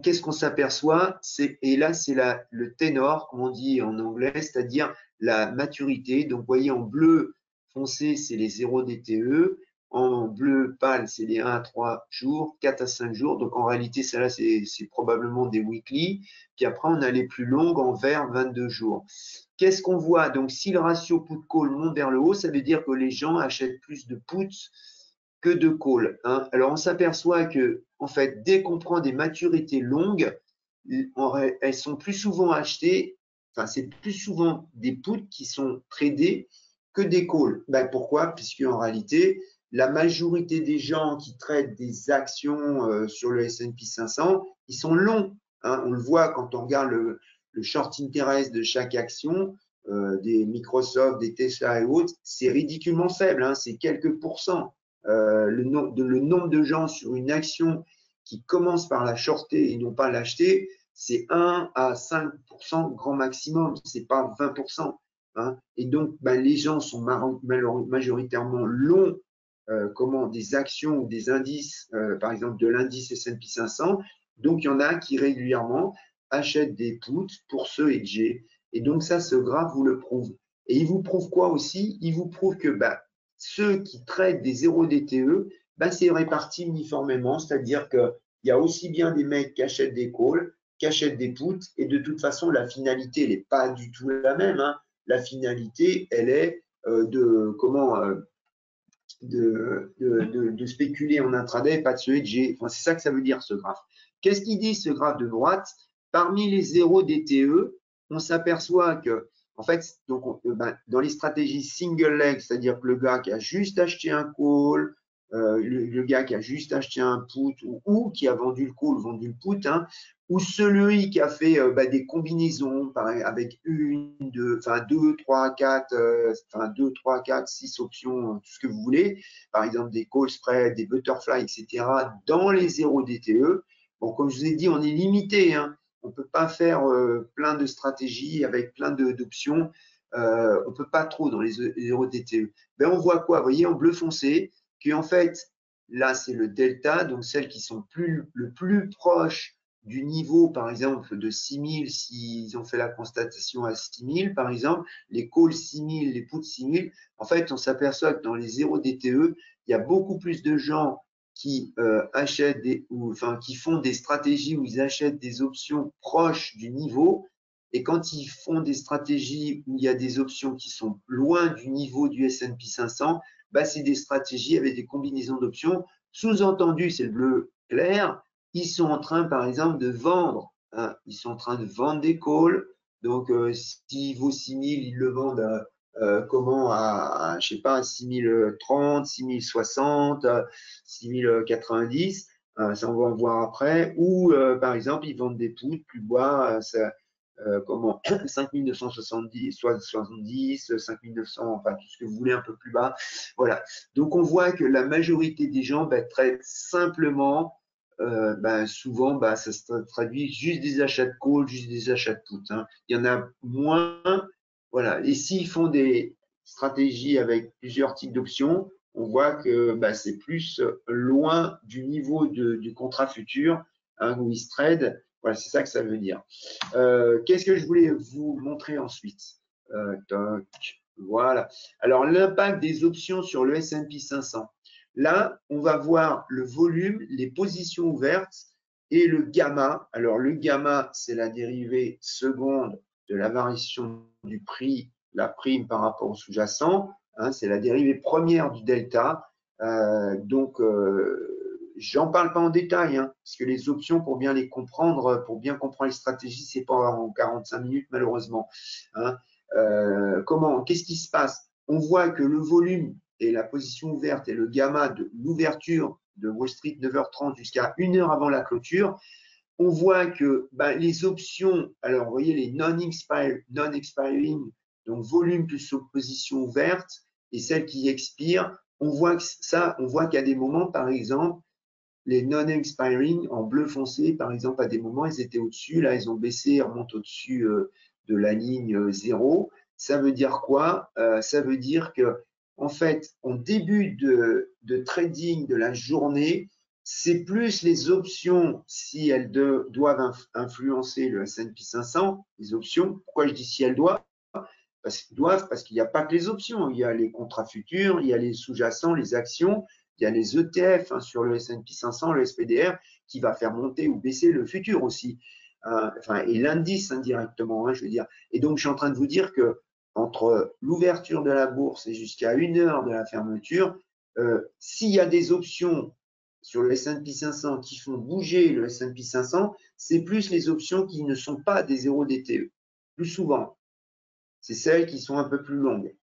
qu'est-ce qu'on s'aperçoit? Et là, c'est le ténor, comme on dit en anglais, c'est-à-dire la maturité. Donc, vous voyez, en bleu foncé, c'est les 0 DTE. En bleu pâle, c'est les 1 à 3 jours, 4 à 5 jours. Donc, en réalité, celle-là, c'est probablement des weekly. Puis après, on a les plus longues en vert, 22 jours. Qu'est-ce qu'on voit? Donc, si le ratio put-call monte vers le haut, ça veut dire que les gens achètent plus de puts que de call. Hein. Alors, on s'aperçoit que, en fait, dès qu'on prend des maturités longues, elles sont plus souvent achetées, enfin, c'est plus souvent des puts qui sont tradés que des calls. Ben, pourquoi? Puisque en réalité, la majorité des gens qui traitent des actions sur le S&P 500, ils sont longs. Hein. On le voit quand on regarde le short interest de chaque action, des Microsoft, des Tesla et autres, c'est ridiculement faible, hein, c'est quelques pourcents. Le nombre de gens sur une action qui commence par la shorter et non pas l'acheter, c'est 1 à 5% grand maximum, c'est pas 20%. Hein. Et donc, les gens sont majoritairement longs des actions ou des indices, par exemple de l'indice S&P 500. Donc, il y en a qui régulièrement achètent des puts pour se hedger. Et donc, ça, ce graphe vous le prouve. Et il vous prouve quoi aussi? Il vous prouve que ceux qui traitent des 0 DTE, c'est réparti uniformément, c'est-à-dire qu'il y a aussi bien des mecs qui achètent des calls, qui achètent des puts, et de toute façon, la finalité, elle n'est pas du tout la même. Hein. La finalité, elle est de spéculer en intraday, pas de se hedger. Enfin, c'est ça que ça veut dire, ce graphe. Qu'est-ce qu'il dit, ce graphe de droite? Parmi les 0 DTE, on s'aperçoit que, en fait, donc, dans les stratégies single leg, c'est-à-dire que le gars qui a juste acheté un call, le gars qui a juste acheté un put ou qui a vendu le call, vendu le put, hein, ou celui qui a fait des combinaisons avec 2, 3, 4, 6 options, tout ce que vous voulez, par exemple des call spread, des butterfly, etc., dans les 0 DTE. Bon, comme je vous ai dit, on est limité. Hein. On ne peut pas faire plein de stratégies avec plein d'options. On ne peut pas trop dans les 0 DTE. On voit quoi? Vous voyez, en bleu foncé, qu'en fait, là, c'est le delta, donc celles qui sont le plus proches du niveau, par exemple, de 6000, s'ils ont fait la constatation à 6000, par exemple, les calls 6000, les puts 6000, en fait, on s'aperçoit que dans les 0 DTE, il y a beaucoup plus de gens qui achètent qui font des stratégies où ils achètent des options proches du niveau. Et quand ils font des stratégies où il y a des options qui sont loin du niveau du S&P 500, c'est des stratégies avec des combinaisons d'options. Sous-entendu, c'est le bleu clair, ils sont en train, par exemple, de vendre. Hein, ils sont en train de vendre des calls. Donc, s'il vaut 6000, ils le vendent à, je sais pas, 6030, 6060, 6090. Ça, on va en voir après. Ou, par exemple, ils vendent des puts plus bas. 5970, soit 70, 5900, enfin tout ce que vous voulez un peu plus bas. Voilà. Donc on voit que la majorité des gens traitent simplement, souvent, ça se traduit juste des achats de call, juste des achats de put. Hein. Il y en a moins. Voilà. Et s'ils font des stratégies avec plusieurs types d'options, on voit que c'est plus loin du niveau du contrat futur hein, où ils se tradent. Voilà, c'est ça que ça veut dire. Qu'est-ce que je voulais vous montrer ensuite? Voilà. Alors, l'impact des options sur le S&P 500. Là, on va voir le volume, les positions ouvertes et le gamma. Alors, le gamma, c'est la dérivée seconde de la variation du prix, la prime par rapport au sous-jacent. Hein, c'est la dérivée première du delta. J'en parle pas en détail, hein, parce que les options, pour bien les comprendre, pour bien comprendre les stratégies, c'est pas en 45 minutes, malheureusement. Hein. Qu'est-ce qui se passe? On voit que le volume et la position ouverte et le gamma de l'ouverture de Wall Street, 9h30 jusqu'à 1 heure avant la clôture, on voit que les options, alors vous voyez les non-expiring, donc volume plus position ouverte, et celles qui expirent, on voit qu'il y a des moments, par exemple, les non-expiring en bleu foncé, par exemple, à des moments, ils étaient au-dessus, là, ils ont baissé, ils remontent au-dessus de la ligne 0. Ça veut dire quoi? Ça veut dire que, en fait, en début de trading de la journée, c'est plus les options, si elles doivent influencer le S&P 500, les options. Pourquoi je dis si elles doivent? Parce qu'il n'y a pas que les options, il y a les contrats futurs, il y a les sous-jacents, les actions, il y a les ETF sur le S&P 500, le SPDR, qui va faire monter ou baisser le futur aussi. Et l'indice indirectement, je veux dire. Et donc, je suis en train de vous dire que entre l'ouverture de la bourse et jusqu'à 1 heure de la fermeture, s'il y a des options sur le S&P 500 qui font bouger le S&P 500, c'est plus les options qui ne sont pas des 0 DTE, plus souvent. C'est celles qui sont un peu plus longues,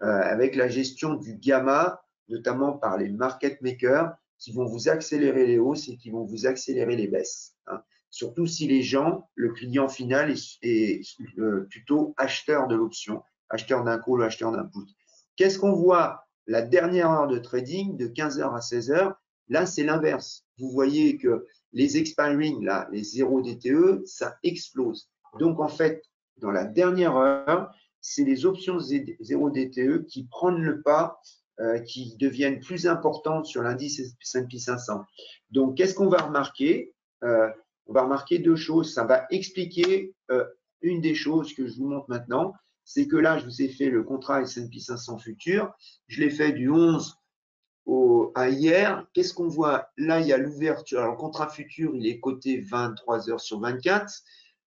avec la gestion du gamma, notamment par les market makers, qui vont vous accélérer les hausses et qui vont vous accélérer les baisses. Surtout si les gens, le client final est plutôt acheteur de l'option, acheteur d'un call ou acheteur d'un put. Qu'est-ce qu'on voit? La dernière heure de trading, de 15h à 16h, là, c'est l'inverse. Vous voyez que les expiring, là, les 0 DTE, ça explose. Donc, en fait, dans la dernière heure, c'est les options 0 DTE qui prennent le pas, qui deviennent plus importantes sur l'indice S&P 500. Donc, qu'est-ce qu'on va remarquer? On va remarquer deux choses. Ça va expliquer une des choses que je vous montre maintenant. C'est que là, je vous ai fait le contrat S&P 500 futur. Je l'ai fait du 11 à hier. Qu'est-ce qu'on voit? Là, il y a l'ouverture. Alors, le contrat futur, il est coté 23 heures sur 24.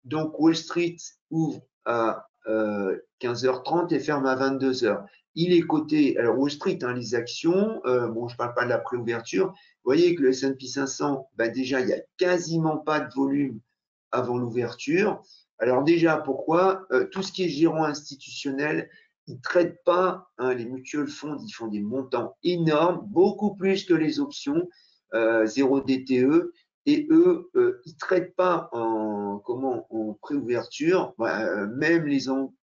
Donc, Wall Street ouvre à 15h30 et ferme à 22h. Il est coté, alors Wall Street, les actions, bon, je ne parle pas de la préouverture. Vous voyez que le S&P 500, déjà, il n'y a quasiment pas de volume avant l'ouverture. Alors déjà, pourquoi? Tout ce qui est gérant institutionnel, ils ne traitent pas, les mutual funds, ils font des montants énormes, beaucoup plus que les options, 0 DTE. Et eux, ils ne traitent pas en préouverture. Même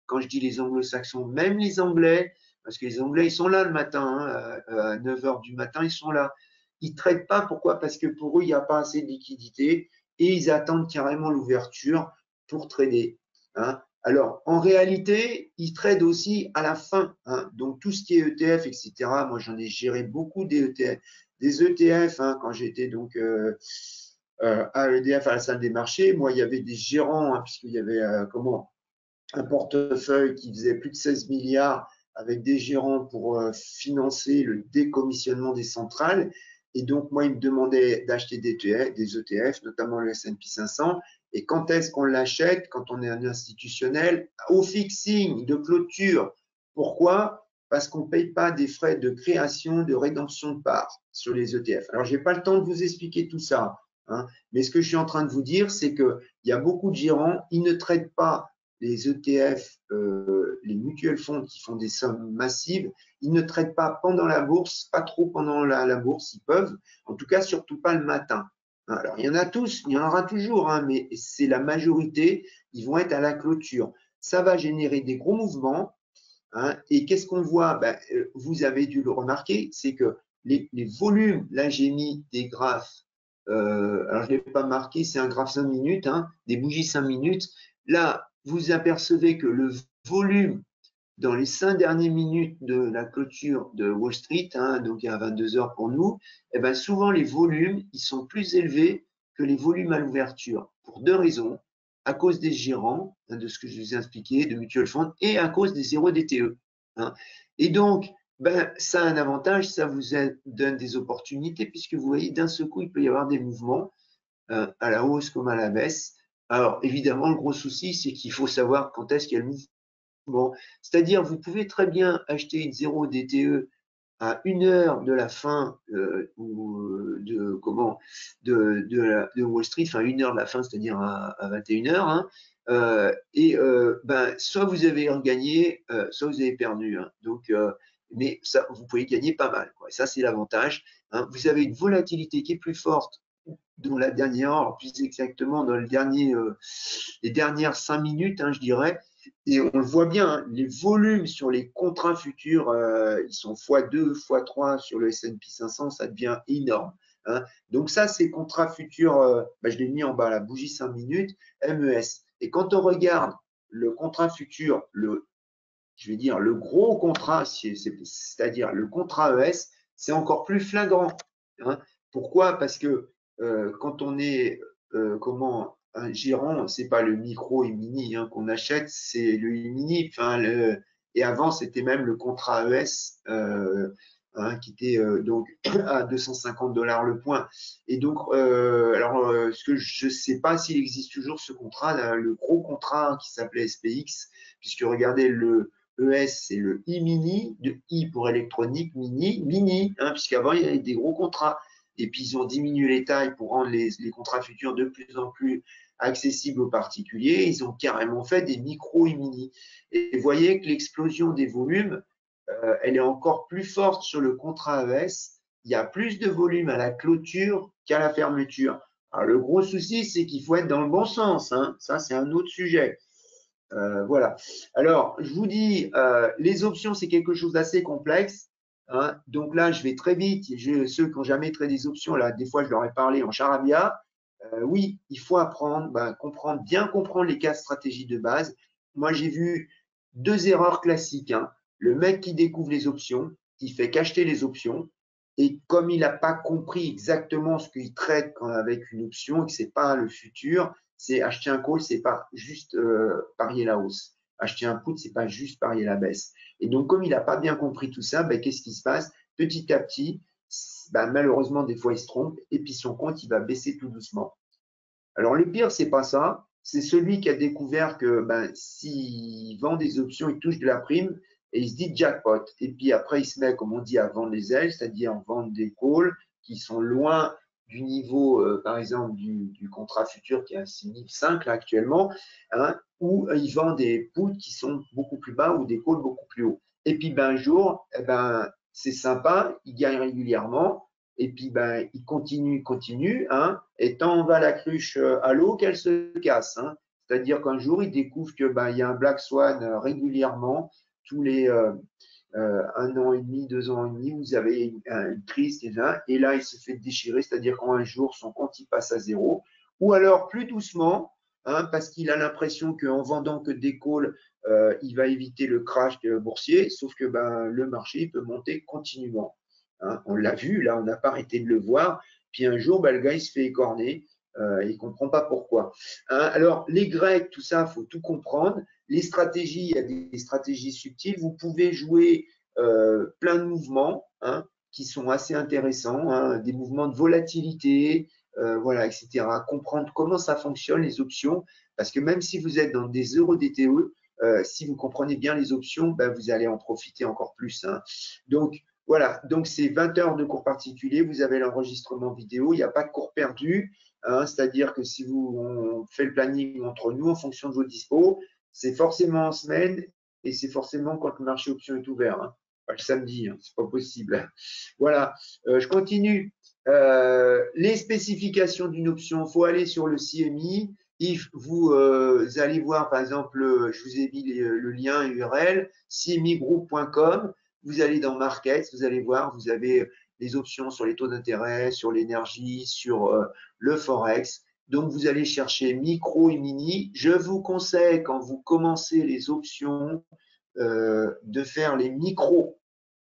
quand je dis les anglo-saxons, même les Anglais, parce que les Anglais, ils sont là le matin, à 9h du matin, ils sont là. Ils ne traitent pas. Pourquoi? Parce que pour eux, il n'y a pas assez de liquidité et ils attendent carrément l'ouverture pour trader. Alors, en réalité, ils tradent aussi à la fin. Donc, tout ce qui est ETF, etc., moi, j'en ai géré beaucoup des ETF quand j'étais donc à EDF, à la salle des marchés. Moi, il y avait des gérants, puisqu'il y avait un portefeuille qui faisait plus de 16 milliards avec des gérants pour financer le décommissionnement des centrales. Et donc, moi, ils me demandaient d'acheter des ETF, notamment le S&P 500. Et quand est-ce qu'on l'achète? Quand on est un institutionnel, au fixing de clôture. Pourquoi? Parce qu'on ne paye pas des frais de création, de rédemption de parts sur les ETF. Alors, je n'ai pas le temps de vous expliquer tout ça. Mais ce que je suis en train de vous dire, c'est qu'il y a beaucoup de gérants, ils ne traitent pas les ETF, les mutual funds qui font des sommes massives, ils ne traitent pas pendant la bourse, pas trop pendant la bourse, ils peuvent, en tout cas surtout pas le matin. Alors il y en a tous, il y en aura toujours, mais c'est la majorité, ils vont être à la clôture. Ça va générer des gros mouvements, et qu'est-ce qu'on voit? Vous avez dû le remarquer, c'est que les volumes, là j'ai mis des graphes, alors je ne l'ai pas marqué, c'est un graphe 5 minutes, des bougies 5 minutes. Là, vous apercevez que le volume dans les 5 dernières minutes de la clôture de Wall Street, donc à 22h pour nous, souvent les volumes, ils sont plus élevés que les volumes à l'ouverture, pour deux raisons. À cause des gérants, de ce que je vous ai expliqué, de mutual funds, et à cause des 0 DTE. Et donc, ça a un avantage, ça vous donne des opportunités, puisque vous voyez, d'un seul coup, il peut y avoir des mouvements à la hausse comme à la baisse. Alors, évidemment, le gros souci, c'est qu'il faut savoir quand est-ce qu'il y a le mouvement. C'est-à-dire, vous pouvez très bien acheter une 0 DTE à 1 heure de la fin de Wall Street, enfin 1 heure de la fin, c'est-à-dire à 21h, soit vous avez gagné, soit vous avez perdu. Donc, mais ça, vous pouvez gagner pas mal, quoi. Et ça, c'est l'avantage. Hein. Vous avez une volatilité qui est plus forte dans la dernière heure, plus exactement dans le dernier, les dernières 5 minutes, hein, je dirais. Et on le voit bien, hein, les volumes sur les contrats futurs, ils sont x2, x3 sur le S&P 500, ça devient énorme. Hein. Donc ça, c'est contrats futurs, je l'ai mis en bas, la bougie 5 minutes, MES. Et quand on regarde le contrat futur, je vais dire le gros contrat, c'est-à-dire le contrat ES, c'est encore plus flagrant. Hein. Pourquoi? Parce que quand on est un gérant, c'est pas le micro et mini hein, qu'on achète, c'est le mini. Et avant, c'était même le contrat ES hein, qui était donc à 250 $ le point. Et donc, ce que je ne sais pas s'il existe toujours ce contrat, là, le gros contrat qui s'appelait SPX, puisque regardez le ES, c'est le e-mini, de I pour électronique, mini, hein, puisqu'avant, il y avait des gros contrats. Et puis, ils ont diminué les tailles pour rendre les contrats futurs de plus en plus accessibles aux particuliers. Ils ont carrément fait des micro et mini. Et vous voyez que l'explosion des volumes, elle est encore plus forte sur le contrat ES. Il y a plus de volume à la clôture qu'à la fermeture. Alors, le gros souci, c'est qu'il faut être dans le bon sens. Hein. Ça, c'est un autre sujet. Voilà. Alors, je vous dis, les options, c'est quelque chose d'assez complexe. Hein. Donc là, je vais très vite. Ceux qui n'ont jamais tradé des options, là, des fois, je leur ai parlé en charabia. Oui, il faut apprendre, bien comprendre les 4 stratégies de base. Moi, j'ai vu 2 erreurs classiques. Hein. Le mec qui découvre les options, qui fait qu'acheter les options, et comme il n'a pas compris exactement ce qu'il trade avec une option et que ce n'est pas le futur, c'est acheter un call, c'est pas juste parier la hausse. Acheter un put, c'est pas juste parier la baisse. Et donc, comme il n'a pas bien compris tout ça, qu'est-ce qui se passe? Petit à petit, malheureusement, des fois, il se trompe et puis son compte, il va baisser tout doucement. Alors, le pire, c'est pas ça. C'est celui qui a découvert que s'il vend des options, il touche de la prime et il se dit jackpot. Et puis après, il se met, comme on dit, à vendre les ailes, c'est-à-dire vendre des calls qui sont loin du niveau, par exemple, du contrat futur qui est à 6005 là actuellement, hein, ou il vend des puts qui sont beaucoup plus bas ou des calls beaucoup plus hauts. Et puis un jour, c'est sympa, il gagne régulièrement, et puis il continue, hein, et tant va la cruche à l'eau qu'elle se casse. Hein. C'est-à-dire qu'un jour, il découvre que il y a un Black Swan régulièrement, tous les 1 an et demi, 2 ans et demi, vous avez une crise déjà, et là, il se fait déchirer, c'est-à-dire qu'un jour, son compte il passe à 0, ou alors plus doucement, hein, parce qu'il a l'impression qu'en vendant que des calls, il va éviter le crash boursier, sauf que le marché il peut monter continuellement. Hein. On l'a vu, là, on n'a pas arrêté de le voir, puis un jour, le gars, il se fait écorner, il ne comprend pas pourquoi. Hein. Alors, les Grecs, tout ça, il faut tout comprendre. Les stratégies, il y a des stratégies subtiles. Vous pouvez jouer plein de mouvements hein, qui sont assez intéressants, hein, des mouvements de volatilité, voilà, etc. Comprendre comment ça fonctionne, les options, parce que même si vous êtes dans des euros DTE, si vous comprenez bien les options, vous allez en profiter encore plus. Hein. Donc, voilà, donc c'est 20 heures de cours particulier, vous avez l'enregistrement vidéo, il n'y a pas de cours perdu, hein, c'est-à-dire que si on fait le planning entre nous en fonction de vos dispos, c'est forcément en semaine et c'est forcément quand le marché option est ouvert. Hein. Pas le samedi, hein, c'est pas possible. Voilà, je continue. Les spécifications d'une option, il faut aller sur le CMI. Vous allez voir, par exemple, je vous ai mis le lien URL, cmigroup.com. Vous allez dans Markets, vous allez voir, vous avez les options sur les taux d'intérêt, sur l'énergie, sur le Forex. Donc, vous allez chercher micro et mini. Je vous conseille, quand vous commencez les options, de faire les micros,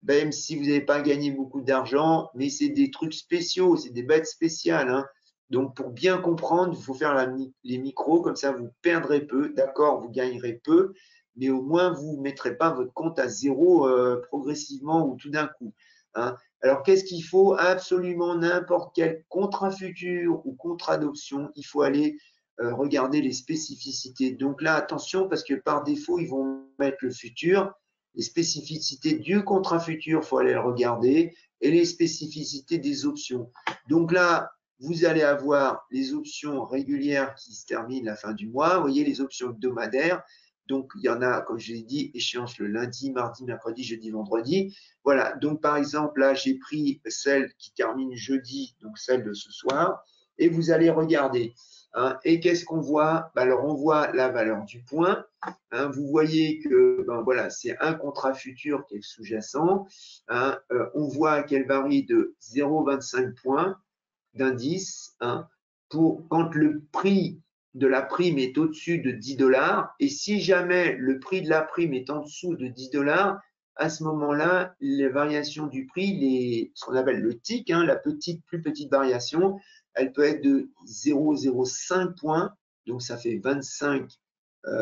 même si vous n'avez pas gagné beaucoup d'argent, mais c'est des trucs spéciaux, c'est des bêtes spéciales. Hein. Donc, pour bien comprendre, il faut faire les micros, comme ça, vous perdrez peu. D'accord, vous gagnerez peu, mais au moins, vous ne mettrez pas votre compte à 0 progressivement ou tout d'un coup. Hein. Alors, qu'est-ce qu'il faut? Absolument n'importe quel contrat futur ou contrat d'option, il faut aller regarder les spécificités. Donc là, attention, parce que par défaut, ils vont mettre le futur. Les spécificités du contrat futur, il faut aller le regarder, et les spécificités des options. Donc là, vous allez avoir les options régulières qui se terminent à la fin du mois. Vous voyez les options hebdomadaires. Donc, il y en a, comme je l'ai dit, échéance le lundi, mardi, mercredi, jeudi, vendredi. Voilà, donc par exemple, là, j'ai pris celle qui termine jeudi, donc celle de ce soir, et vous allez regarder. Hein, et qu'est-ce qu'on voit? Ben, alors, on voit la valeur du point. Hein, vous voyez que ben, voilà, c'est un contrat futur qui est sous-jacent. Hein, on voit qu'elle varie de 0,25 points d'indice, hein, pour quand le prix de la prime est au-dessus de 10 $. Et si jamais le prix de la prime est en dessous de 10 $, à ce moment-là, les variations du prix, ce qu'on appelle le TIC, hein, la plus petite variation, elle peut être de 0,05 points, donc ça fait 25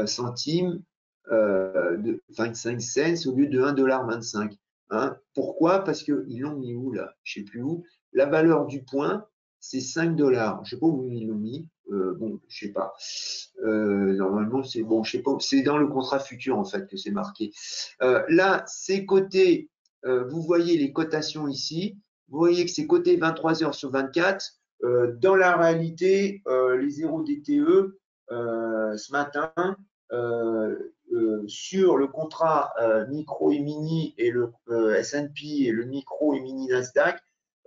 centimes, de 25 cents au lieu de 1,25 $. Hein. Pourquoi? Parce qu'ils l'ont mis où là? Je ne sais plus où. La valeur du point, c'est 5 $. Je ne sais pas où ils l'ont mis. Bon, je ne sais pas. Normalement, c'est bon, je sais pas. C'est dans le contrat futur en fait que c'est marqué. Là, c'est coté. Vous voyez les cotations ici. Vous voyez que c'est coté 23 heures sur 24. Dans la réalité, les 0 DTE ce matin sur le contrat micro et mini et le S&P et le micro et mini Nasdaq,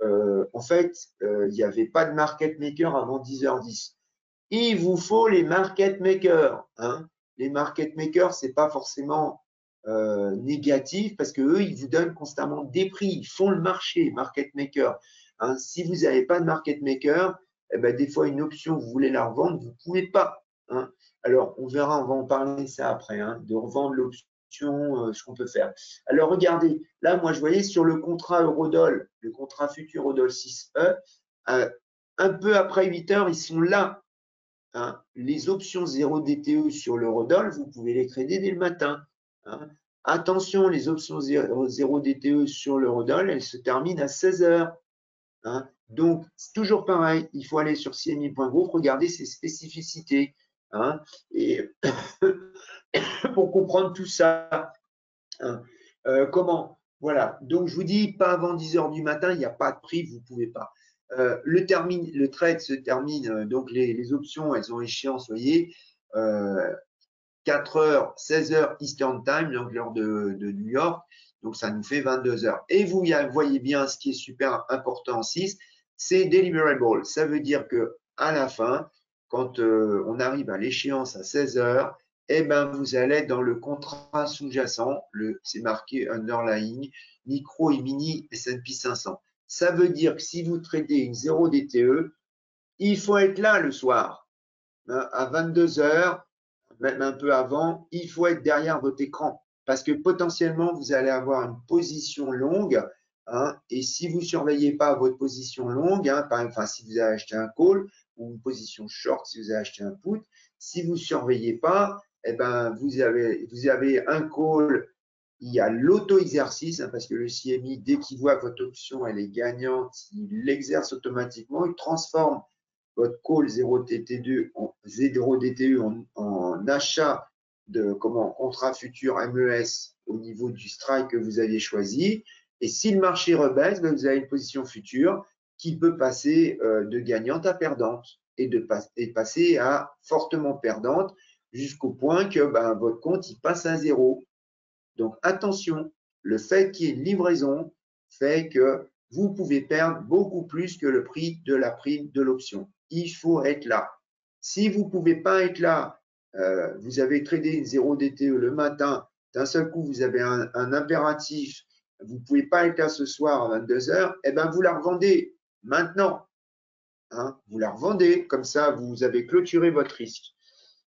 en fait, il n'y avait pas de market maker avant 10h10. Il vous faut les market makers. Hein. Les market makers, ce n'est pas forcément négatif parce qu'eux, ils vous donnent constamment des prix. Ils font le marché, market maker. Hein. Si vous n'avez pas de market maker, eh ben, des fois, une option, vous voulez la revendre, vous ne pouvez pas. Hein. Alors, on verra, on va en parler ça après, hein, de revendre l'option, ce qu'on peut faire. Alors, regardez, là, moi, je voyais sur le contrat Eurodoll, le contrat futur Eurodoll 6E, un peu après 8 heures, ils sont là. Hein. Les options 0 DTE sur l'Eurodoll, vous pouvez les trader dès le matin. Hein. Attention, les options 0 DTE sur l'Eurodoll, elles se terminent à 16 heures. Hein. Donc, c'est toujours pareil, il faut aller sur CME.group, regarder ses spécificités. Hein, et pour comprendre tout ça. Hein. Comment? Voilà. Donc, je vous dis, pas avant 10 heures du matin, il n'y a pas de prix, vous ne pouvez pas. Le trade se termine, donc les options, elles ont échéance, vous voyez, 4 heures, 16 heures Eastern Time, donc l'heure de New York, donc ça nous fait 22 heures. Et vous voyez bien, ce qui est super important en 6, c'est deliverable. Ça veut dire que à la fin, quand on arrive à l'échéance à 16 heures, eh ben, vous allez dans le contrat sous-jacent, c'est marqué underlying, micro et mini S&P 500. Ça veut dire que si vous tradez une 0 DTE, il faut être là le soir, hein, à 22 heures, même un peu avant, il faut être derrière votre écran parce que potentiellement, vous allez avoir une position longue. Hein, et si vous ne surveillez pas votre position longue, hein, enfin, si vous avez acheté un call ou une position short, si vous avez acheté un put, si vous ne surveillez pas, eh ben, vous avez un call, il y a l'auto-exercice, hein, parce que le CMI, dès qu'il voit que votre option elle est gagnante, il l'exerce automatiquement, il transforme votre call 0DTE en achat de contrat futur MES au niveau du strike que vous aviez choisi. Et si le marché rebaisse, ben vous avez une position future qui peut passer de gagnante à perdante et passer à fortement perdante jusqu'au point que ben, votre compte il passe à zéro. Donc attention, le fait qu'il y ait une livraison fait que vous pouvez perdre beaucoup plus que le prix de la prime de l'option. Il faut être là. Si vous ne pouvez pas être là, vous avez tradé une 0 DTE le matin, d'un seul coup vous avez un impératif, vous ne pouvez pas être là ce soir à 22 heures, eh bien vous la revendez maintenant. Hein, vous la revendez, comme ça vous avez clôturé votre risque.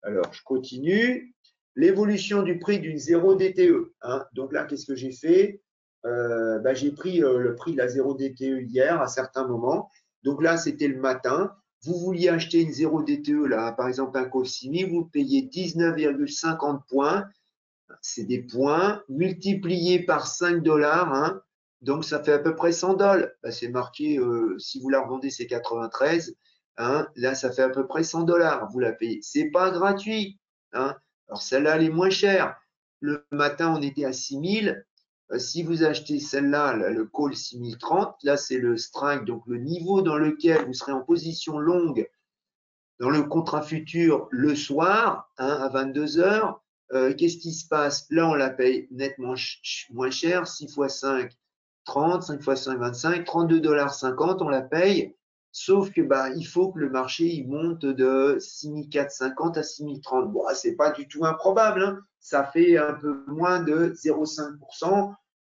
Alors je continue. L'évolution du prix d'une 0 DTE. Hein. Donc là, qu'est-ce que j'ai fait? J'ai pris le prix de la 0 DTE hier à certains moments. Donc là, c'était le matin. Vous vouliez acheter une 0 DTE, là, par exemple un call CME, vous payez 19,50 points. C'est des points multipliés par 5 $. Hein. Donc ça fait à peu près 100 $. C'est marqué, si vous la revendez, c'est 93. Hein. Là, ça fait à peu près 100 $. Vous la payez. C'est pas gratuit. Hein. Alors celle-là, elle est moins chère. Le matin, on était à 6000. Si vous achetez celle-là, le call 6030, là c'est le strike, donc le niveau dans lequel vous serez en position longue dans le contrat futur le soir, hein, à 22 heures. qu'est-ce qui se passe? Là, on la paye nettement moins cher, 6 fois 5, 30, 5 fois 5, 25, 32,50 $, on la paye. Sauf que il faut que le marché il monte de 6 450 à 6 030. Bon, c'est pas du tout improbable, hein. Ça fait un peu moins de 0,5%.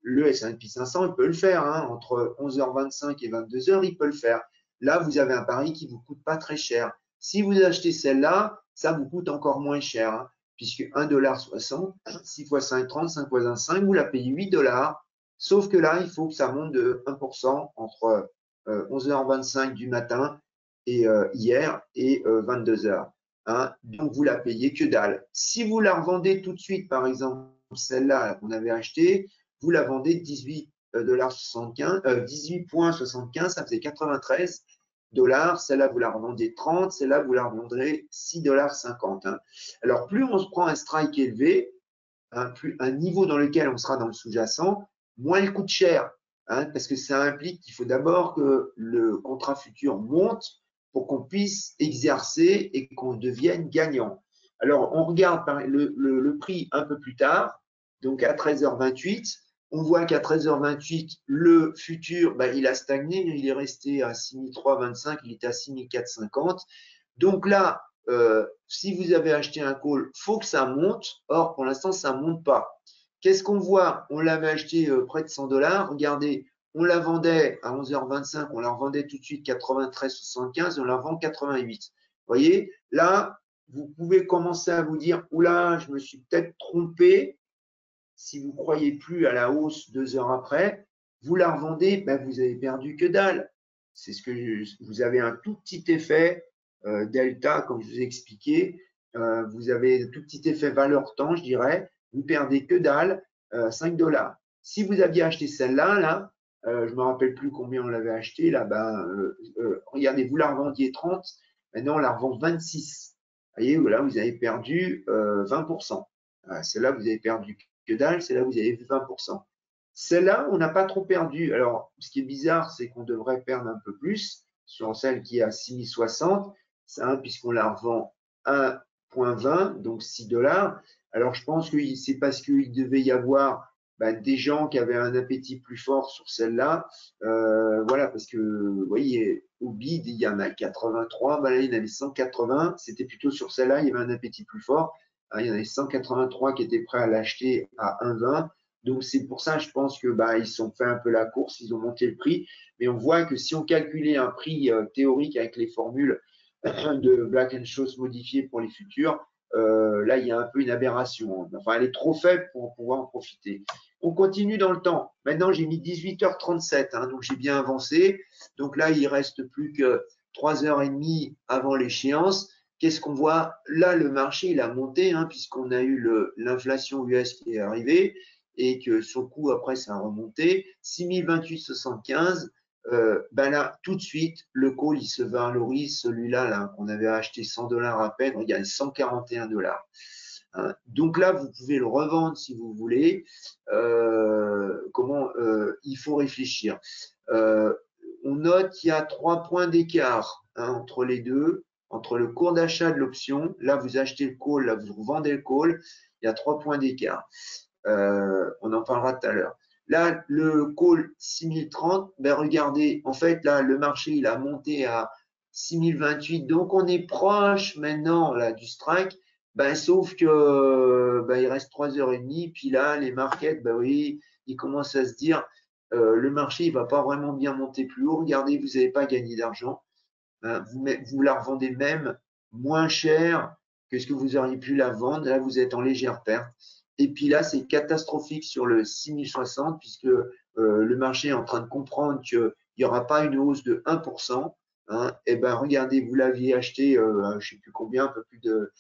Le S&P 500, il peut le faire, hein. Entre 11h25 et 22h, il peut le faire. Là, vous avez un pari qui vous coûte pas très cher. Si vous achetez celle-là, ça vous coûte encore moins cher, hein, puisque 1,60 $, 6 fois 5, 30, 5 fois 5, vous la payez 8 $. Sauf que là, il faut que ça monte de 1% entre 11h25 du matin et hier et 22h. Hein. Donc, vous la payez que dalle. Si vous la revendez tout de suite, par exemple, celle-là qu'on avait achetée, vous la vendez 18,75 $, ça faisait 93 $. Celle-là, vous la revendez 30, celle-là, vous la revendrez 6,50 $. Hein. Alors, plus on se prend un strike élevé, hein, plus un niveau dans lequel on sera dans le sous-jacent, moins il coûte cher. Hein, parce que ça implique qu'il faut d'abord que le contrat futur monte pour qu'on puisse exercer et qu'on devienne gagnant. Alors, on regarde le prix un peu plus tard, donc à 13h28. On voit qu'à 13h28, le futur, il a stagné, il est resté à 6 325, il était à 6 450. Donc là, si vous avez acheté un call, il faut que ça monte. Or, pour l'instant, ça ne monte pas. Qu'est-ce qu'on voit? On l'avait acheté près de 100 $. Regardez, on la vendait à 11h25, on la revendait tout de suite 93,75 et on la vend 88. Vous voyez, là, vous pouvez commencer à vous dire, oula, je me suis peut-être trompé. Si vous ne croyez plus à la hausse 2 heures après, vous la revendez, vous avez perdu que dalle. C'est ce que vous avez un tout petit effet delta, comme je vous ai expliqué. Vous avez un tout petit effet valeur temps, je dirais. Vous perdez que dalle, 5 $. Si vous aviez acheté celle-là, là, je ne me rappelle plus combien on l'avait acheté, là, regardez, vous la revendiez 30, maintenant on la revend 26. Vous voyez, là, vous avez perdu 20%. Celle-là, vous avez perdu que dalle, celle-là, vous avez 20%. Celle-là, on n'a pas trop perdu. Alors, ce qui est bizarre, c'est qu'on devrait perdre un peu plus sur celle qui est à 6060, puisqu'on la revend 1,20, donc 6 $. Alors, je pense que c'est parce qu'il devait y avoir des gens qui avaient un appétit plus fort sur celle-là. Voilà, parce que, vous voyez, au bid, il y en a 83, là, il y en avait 180. C'était plutôt sur celle-là, il y avait un appétit plus fort. Il y en avait 183 qui étaient prêts à l'acheter à 1,20. Donc, c'est pour ça, je pense que ils se sont fait un peu la course, ils ont monté le prix. Mais on voit que si on calculait un prix théorique avec les formules de Black-Scholes modifiées pour les futurs, là, il y a un peu une aberration. Enfin, elle est trop faible pour pouvoir en profiter. On continue dans le temps. Maintenant, j'ai mis 18h37, hein, donc j'ai bien avancé. Donc là, il reste plus que 3h30 avant l'échéance. Qu'est-ce qu'on voit? Là, le marché, il a monté, hein, puisqu'on a eu l'inflation US qui est arrivée et que sur le coup, après, ça a remonté. 6028,75. Là, tout de suite, le call, il se valorise, celui-là, là, qu'on avait acheté 100 $ à peine, regardez, 141 $. Hein. Donc là, vous pouvez le revendre si vous voulez. Il faut réfléchir. On note qu'il y a 3 points d'écart, hein, entre les deux, entre le cours d'achat de l'option. Là, vous achetez le call, là, vous vendez le call. Il y a 3 points d'écart. On en parlera tout à l'heure. Là, le call 6030, regardez, en fait, là, le marché, il a monté à 6028. Donc, on est proche maintenant là, du strike. Sauf que il reste 3h30. Puis là, les markets, oui, ils commencent à se dire le marché, il va pas vraiment bien monter plus haut. Regardez, vous n'avez pas gagné d'argent. Hein, vous la revendez même moins cher que ce que vous auriez pu la vendre. Là, vous êtes en légère perte. Et puis là, c'est catastrophique sur le 6060 puisque le marché est en train de comprendre qu'il n'y aura pas une hausse de 1%. Hein. Et regardez, vous l'aviez acheté, je ne sais plus combien, un peu plus de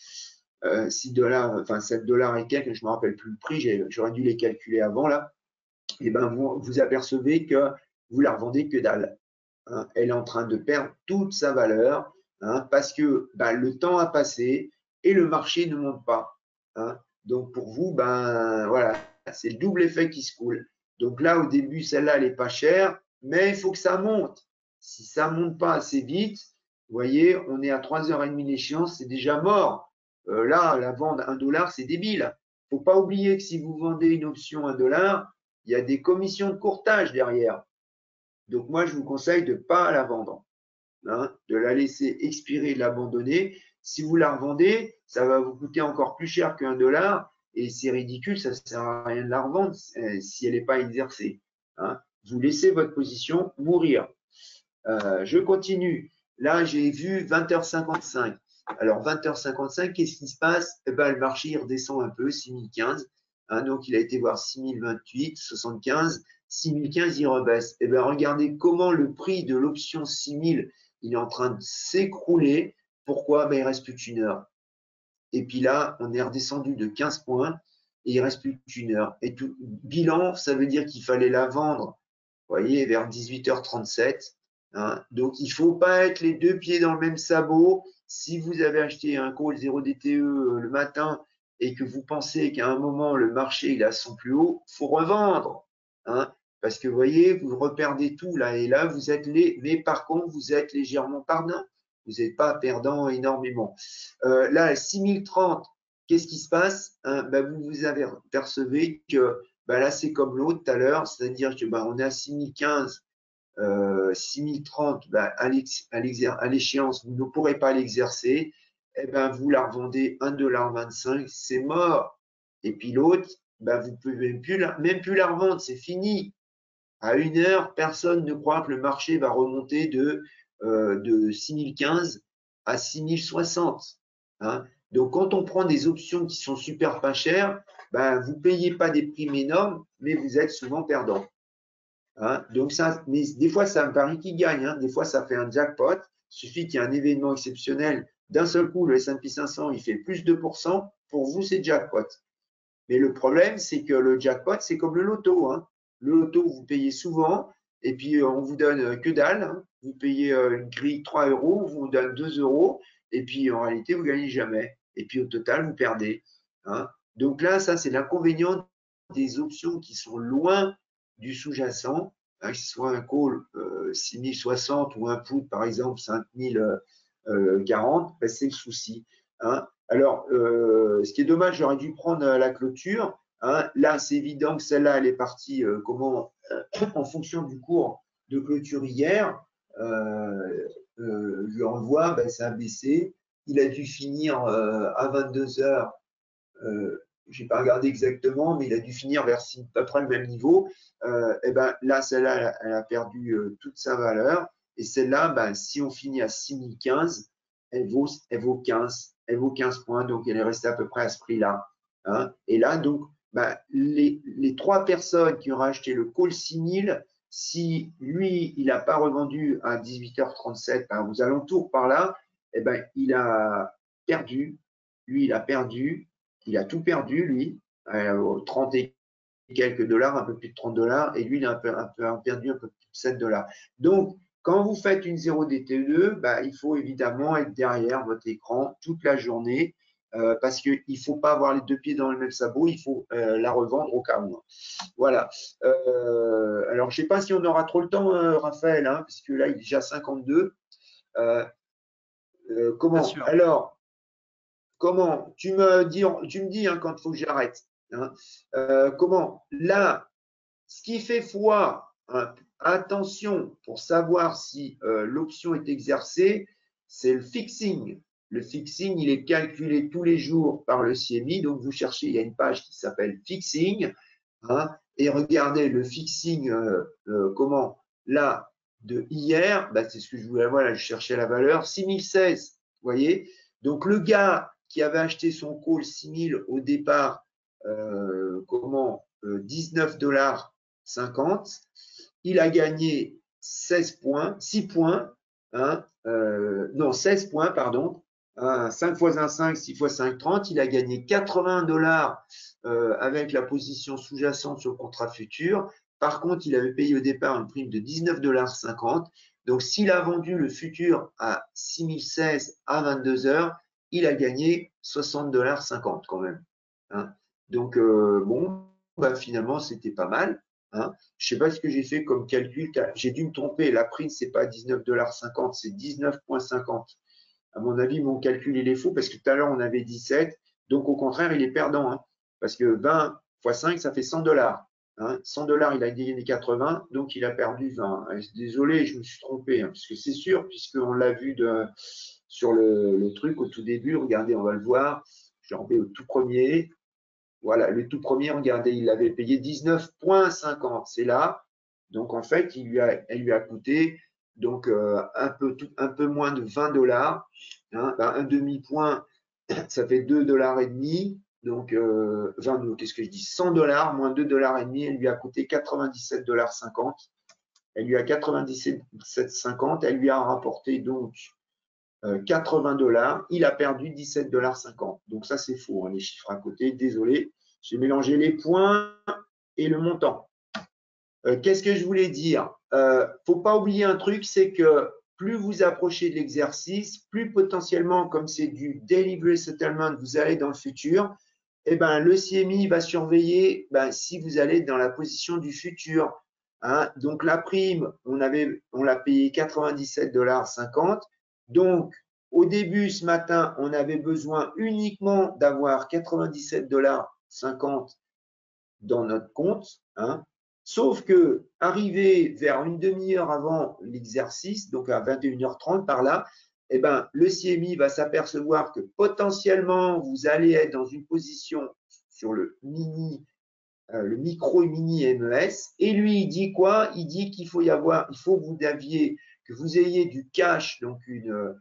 6 $, enfin 7 $ et quelques, je ne me rappelle plus le prix, j'aurais dû les calculer avant là. Et vous apercevez que vous la revendez que dalle. Hein. Elle est en train de perdre toute sa valeur, hein, parce que le temps a passé et le marché ne monte pas. Hein. Donc pour vous, voilà, c'est le double effet qui se coule. Donc là, au début, celle-là, elle n'est pas chère, mais il faut que ça monte. Si ça ne monte pas assez vite, vous voyez, on est à 3h30 d'échéance, c'est déjà mort. Là, la vente 1 $, c'est débile. faut pas oublier que si vous vendez une option $1, il y a des commissions de courtage derrière. Donc, moi, je vous conseille de ne pas la vendre, hein, de la laisser expirer, de l'abandonner. Si vous la revendez, ça va vous coûter encore plus cher qu'1 $ et c'est ridicule, ça ne sert à rien de la revendre si elle n'est pas exercée. Hein. Vous laissez votre position mourir. Je continue. Là, j'ai vu 20h55. Alors, 20h55, qu'est-ce qui se passe? Eh ben, le marché il redescend un peu, 6015. Hein, donc, il a été voir 6028, 75. 6015, il rebaisse. Eh bien, regardez comment le prix de l'option 6000, il est en train de s'écrouler. Pourquoi? Ben, il reste plus qu'une heure. Et puis là, on est redescendu de 15 points et il reste plus qu'une heure. Et tout, bilan, ça veut dire qu'il fallait la vendre, vous voyez, vers 18h37. Hein. Donc, il ne faut pas être les deux pieds dans le même sabot. Si vous avez acheté un call 0 DTE le matin et que vous pensez qu'à un moment, le marché il est à son plus haut, il faut revendre. Hein. Parce que vous voyez, vous reperdez tout là et là, vous êtes mais par contre, vous êtes légèrement perdant. Vous n'êtes pas perdant énormément. Là, 6030, qu'est-ce qui se passe? Hein, ben, vous vous apercevez que ben là, c'est comme l'autre tout à l'heure, c'est-à-dire que ben, on est à 6015, 6030, ben, à l'échéance, vous ne pourrez pas l'exercer, et ben, vous la revendez 1,25 $, c'est mort. Et puis l'autre, ben, vous ne pouvez même plus la revendre, c'est fini. À 1 heure, personne ne croit que le marché va remonter de 6015 à 6060. Hein. Donc, quand on prend des options qui sont super pas chères, ben, vous ne payez pas des primes énormes, mais vous êtes souvent perdant. Hein. Donc, ça, mais des fois, c'est un pari qui gagne. Hein. Des fois, ça fait un jackpot. Il suffit qu'il y ait un événement exceptionnel. D'un seul coup, le S&P 500, il fait plus de %. Pour vous, c'est jackpot. Mais le problème, c'est que le jackpot, c'est comme le loto. Hein. Le loto, vous payez souvent et puis on vous donne que dalle. Hein. Vous payez une grille 3 €, on vous donne 2 € et puis en réalité, vous ne gagnez jamais. Et puis au total, vous perdez. Hein. Donc là, ça, c'est l'inconvénient des options qui sont loin du sous-jacent, hein, que ce soit un call 6060 ou un put, par exemple, 5040, ben, c'est le souci. Hein. Alors, ce qui est dommage, j'aurais dû prendre la clôture. Hein. Là, c'est évident que celle-là, elle est partie en fonction du cours de clôture hier. Je revois, ben, ça a baissé. Il a dû finir à 22 heures. Je n'ai pas regardé exactement, mais il a dû finir vers à peu près le même niveau. Et ben, là, celle-là, elle a perdu toute sa valeur. Et celle-là, ben, si on finit à 6015, elle vaut 15. Elle vaut 15 points, donc elle est restée à peu près à ce prix-là. Hein. Et là, donc, ben, les 3 personnes qui auraient acheté le call 6000, si lui, il n'a pas revendu à 18h37, ben, aux alentours par là, eh ben, il a perdu. Lui, il a perdu. Il a tout perdu, lui, 30 et quelques dollars, un peu plus de 30 $, et lui, il a perdu un peu plus de 7 $. Donc, quand vous faites une 0 DTE, bah, il faut évidemment être derrière votre écran toute la journée parce qu'il ne faut pas avoir les deux pieds dans le même sabot, il faut la revendre au cas où. Voilà. Alors, je ne sais pas si on aura trop le temps, Raphaël, hein, parce que là, il est déjà 52. Comment? Alors, comment? Tu me dis hein, quand il faut que j'arrête. Hein. Comment? Là, ce qui fait foi, hein, attention pour savoir si l'option est exercée, c'est le fixing. Le fixing, il est calculé tous les jours par le CMI. Donc, vous cherchez, il y a une page qui s'appelle fixing. Hein, et regardez le fixing, comment? Là, de hier, bah, c'est ce que je voulais voir. Là, je cherchais la valeur 6016. Vous voyez? Donc, le gars qui avait acheté son call 6000 au départ, 19,50 $, il a gagné 16 points, 6 points, hein, non, 16 points, pardon. 5 fois 1, 5, 6 fois 5, 30. Il a gagné 80 $ avec la position sous-jacente sur le contrat futur. Par contre, il avait payé au départ une prime de 19,50 $. Donc, s'il a vendu le futur à 6016 à 22 heures, il a gagné 60,50 $ quand même. Hein. Donc, bon, bah, finalement, c'était pas mal. Hein. Je ne sais pas ce que j'ai fait comme calcul. J'ai dû me tromper. La prime, ce n'est pas 19,50 $, c'est 19,50 $. À mon avis, mon calcul, il est faux parce que tout à l'heure, on avait 17. Donc, au contraire, il est perdant. Hein. parce que 20 fois 5, ça fait 100 $. Hein. 100 $, il a gagné 80, donc il a perdu 20. Désolé, je me suis trompé, hein, parce que c'est sûr, puisqu'on l'a vu sur le truc au tout début. Regardez, on va le voir. Je remets au tout premier. Voilà, le tout premier, regardez, il avait payé 19,50. C'est là. Donc, en fait, elle lui a coûté donc, un peu moins de 20 $. Hein, un demi-point, ça fait 2,5 $. Donc, qu'est-ce que je dis? 100 $ moins 2,5 $, elle lui a coûté 97,50 $. Elle lui a 97,50 $. Elle lui a rapporté donc 80 $. Il a perdu 17,50 $. Donc, ça, c'est faux, hein, les chiffres à côté. Désolé, j'ai mélangé les points et le montant. Qu'est-ce que je voulais dire? Faut pas oublier un truc, c'est que plus vous approchez de l'exercice, plus potentiellement, comme c'est du delivery settlement, vous allez dans le futur, eh ben, le CMI va surveiller si vous allez dans la position du futur. Hein. Donc, la prime, on l'a payé 97,50 $. Donc, au début, ce matin, on avait besoin uniquement d'avoir 97,50 $ dans notre compte. Hein. Sauf que, arrivé vers une demi-heure avant l'exercice, donc à 21h30 par là, eh ben, le CMI va s'apercevoir que potentiellement, vous allez être dans une position sur le micro et mini MES. Et lui, il dit quoi? Il dit qu'il faut que vous ayez du cash, donc une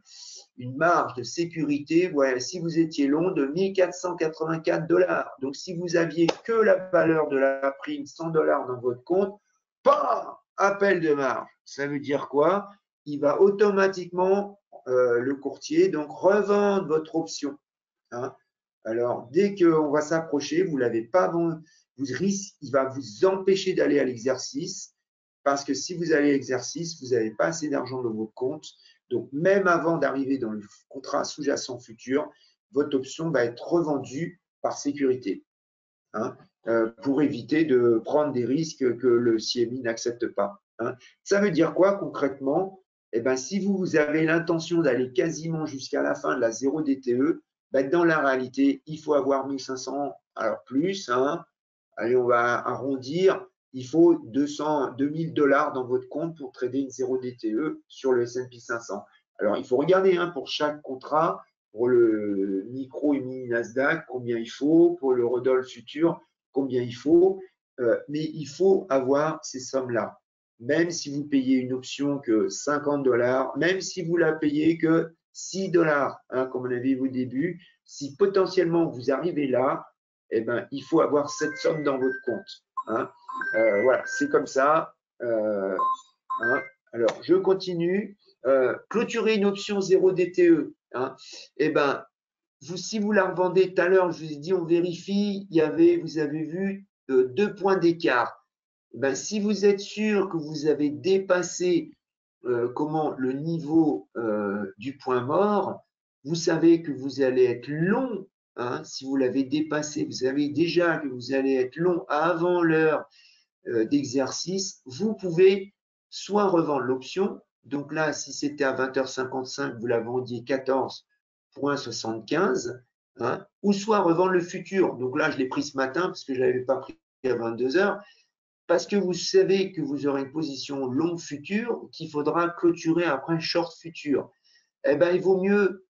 marge de sécurité, voilà, si vous étiez long, de 1484 $. Donc, si vous aviez que la valeur de la prime, 100 $ dans votre compte, pas appel de marge. Ça veut dire quoi? Il va automatiquement, le courtier, donc revendre votre option. Hein. Alors, dès qu'on va s'approcher, vous l'avez pas, il va vous empêcher d'aller à l'exercice, parce que si vous allez à l'exercice, vous n'avez pas assez d'argent dans votre compte. Donc, même avant d'arriver dans le contrat sous-jacent futur, votre option va être revendue par sécurité, hein, pour éviter de prendre des risques que le CMI n'accepte pas. Hein. Ça veut dire quoi concrètement? Eh ben, si vous avez l'intention d'aller quasiment jusqu'à la fin de la 0 DTE, dans la réalité, il faut avoir 1500, alors plus, hein, allez, on va arrondir, il faut 2000 $ dans votre compte pour trader une 0 DTE sur le S&P 500. Alors, il faut regarder, hein, pour chaque contrat, pour le micro et mini Nasdaq, combien il faut, pour le Rodolphe futur, combien il faut, mais il faut avoir ces sommes-là. Même si vous payez une option que 50 $, même si vous la payez que 6 $, hein, comme on avait vu au début, si potentiellement vous arrivez là, eh ben, il faut avoir cette somme dans votre compte. Hein. Voilà, c'est comme ça. Hein. Alors, je continue. Clôturer une option 0 DTE. Hein. Eh ben, si vous la revendez tout à l'heure, je vous ai dit, on vérifie, vous avez vu 2 points d'écart. Ben, si vous êtes sûr que vous avez dépassé le niveau du point mort, vous savez que vous allez être long. Hein, si vous l'avez dépassé, vous savez déjà que vous allez être long avant l'heure d'exercice, vous pouvez soit revendre l'option. Donc là, si c'était à 20h55, vous la vendiez 14,75, hein, ou soit revendre le futur. Donc là, je l'ai pris ce matin parce que je ne l'avais pas pris à 22h. Parce que vous savez que vous aurez une position long futur qu'il faudra clôturer après un short futur. Eh bien, il vaut mieux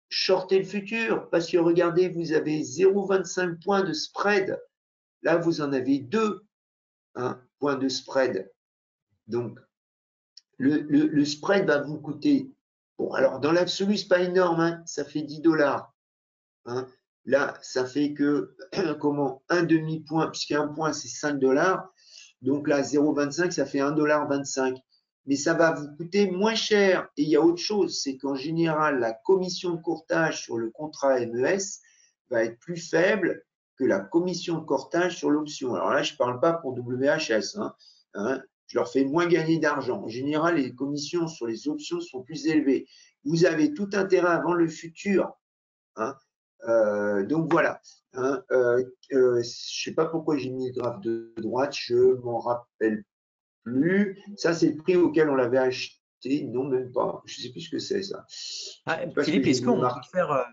shorter le futur parce que regardez, vous avez 0,25 points de spread. Là, vous en avez 2 points de spread. Donc, le spread va vous coûter. Bon, alors dans l'absolu, ce n'est pas énorme, hein, ça fait 10 $. Hein. Là, ça fait que, un demi-point, puisqu'un point, c'est 5 $. Donc là, 0,25, ça fait 1,25 $. Mais ça va vous coûter moins cher. Et il y a autre chose, c'est qu'en général, la commission de courtage sur le contrat MES va être plus faible que la commission de courtage sur l'option. Alors là, je ne parle pas pour WHS. Hein, je leur fais moins gagner d'argent. En général, les commissions sur les options sont plus élevées. Vous avez tout intérêt à vendre le futur. Hein. Donc voilà. Hein, je ne sais pas pourquoi j'ai mis le graphe de droite, je m'en rappelle plus. Ça, c'est le prix auquel on l'avait acheté. Non, même pas. Je ne sais plus ce que c'est ça. Philippe, est-ce qu'on peut faire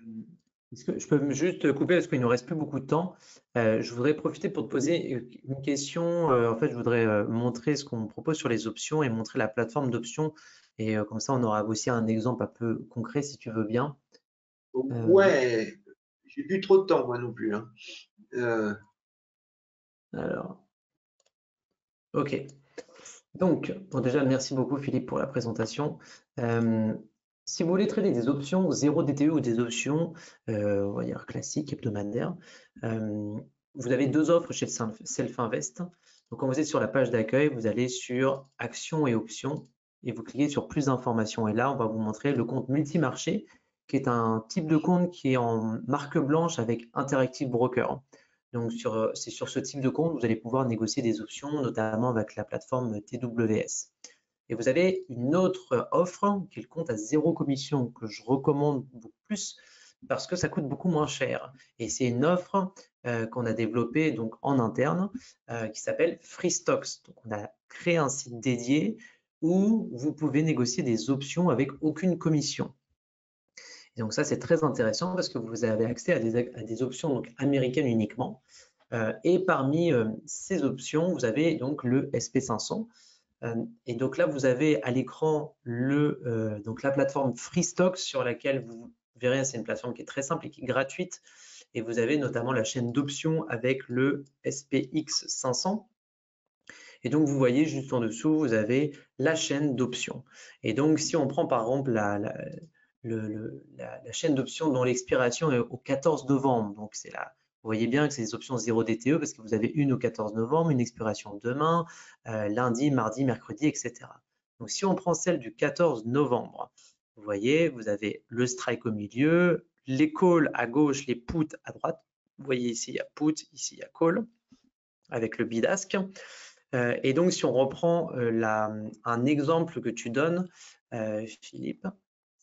Est-ce que je peux juste te couper parce qu'il nous reste plus beaucoup de temps. Je voudrais profiter pour te poser une question. En fait, je voudrais montrer ce qu'on propose sur les options et montrer la plateforme d'options. Et comme ça, on aura aussi un exemple un peu concret si tu veux bien. Ouais, j'ai plus trop de temps, moi non plus, hein. Alors, ok. Donc, bon, déjà, merci beaucoup Philippe pour la présentation. Si vous voulez trader des options 0 DTE ou des options, on va dire classiques, hebdomadaires, vous avez deux offres chez Self-Invest. Donc, quand vous êtes sur la page d'accueil, vous allez sur Actions et options et vous cliquez sur Plus d'informations. Et là, on va vous montrer le compte multimarché, qui est un type de compte qui est en marque blanche avec Interactive Broker. Donc, c'est sur ce type de compte, vous allez pouvoir négocier des options, notamment avec la plateforme TWS. Et vous avez une autre offre qui est le compte à zéro commission que je recommande beaucoup plus parce que ça coûte beaucoup moins cher. Et c'est une offre qu'on a développée donc en interne qui s'appelle Free Stocks. Donc, on a créé un site dédié où vous pouvez négocier des options avec aucune commission. Et donc ça, c'est très intéressant parce que vous avez accès à des options donc, américaines uniquement. Et parmi ces options, vous avez donc le SP500. Et donc là, vous avez à l'écran donc la plateforme Freestock sur laquelle vous verrez, c'est une plateforme qui est très simple et qui est gratuite. Et vous avez notamment la chaîne d'options avec le SPX 500. Et donc, vous voyez juste en dessous, vous avez la chaîne d'options. Et donc, si on prend par exemple la chaîne d'options dont l'expiration est au 14 novembre, donc c'est là, vous voyez bien que c'est des options 0 DTE parce que vous avez une au 14 novembre, une expiration demain, lundi, mardi, mercredi, etc. Donc, si on prend celle du 14 novembre, vous voyez, vous avez le strike au milieu, les calls à gauche, les puts à droite. Vous voyez ici, il y a put, ici, il y a call avec le bid ask. Et donc, si on reprend un exemple que tu donnes, Philippe,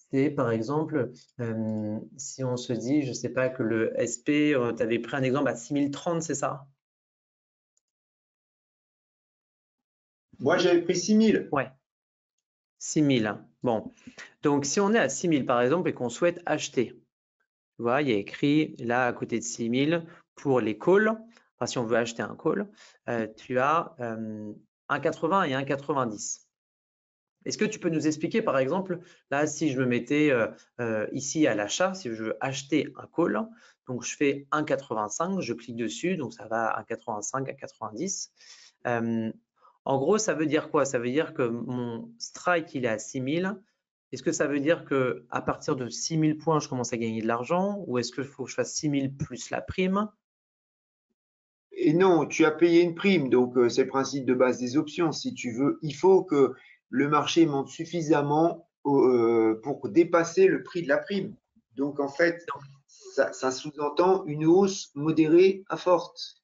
c'est par exemple, si on se dit, je ne sais pas, que le SP, tu avais pris un exemple à 6030, c'est ça? Moi, j'avais pris 6000. Ouais, 6000. Bon, donc si on est à 6000 par exemple et qu'on souhaite acheter, tu vois, il y a écrit là à côté de 6000 pour les calls. Enfin, si on veut acheter un call, tu as 1,80 et 1,90. Est-ce que tu peux nous expliquer, par exemple, là, si je me mettais ici à l'achat, si je veux acheter un call, donc je fais 1,85, je clique dessus, donc ça va à 1,85 à 90. En gros, ça veut dire quoi? Ça veut dire que mon strike, il est à 6000. Est-ce que ça veut dire qu'à partir de 6000 points, je commence à gagner de l'argent ou est-ce qu'il faut que je fasse 6000 plus la prime? Et non, tu as payé une prime, donc c'est le principe de base des options. Si tu veux, il faut que le marché monte suffisamment pour dépasser le prix de la prime. Donc en fait, ça sous-entend une hausse modérée à forte.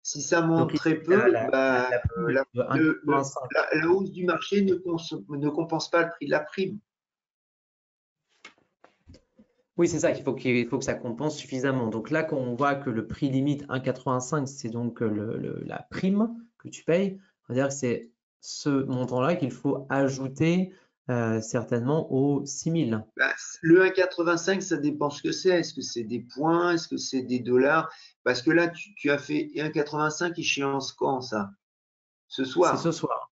Si ça Donc monte ici, très tu as peu, bah, la prime de le- 1,85. la hausse du marché ne compense pas le prix de la prime. Oui, c'est ça qu'il faut que ça compense suffisamment. Donc là, quand on voit que le prix limite 1,85, c'est donc la prime que tu payes, c'est-à-dire que c'est ce montant-là qu'il faut ajouter certainement aux 6000. Bah, le 1,85, ça dépend ce que c'est. Est-ce que c'est des points? Est-ce que c'est des dollars? Parce que là, tu as fait 1,85 échéance quand ça? Ce C'est ce soir. soir.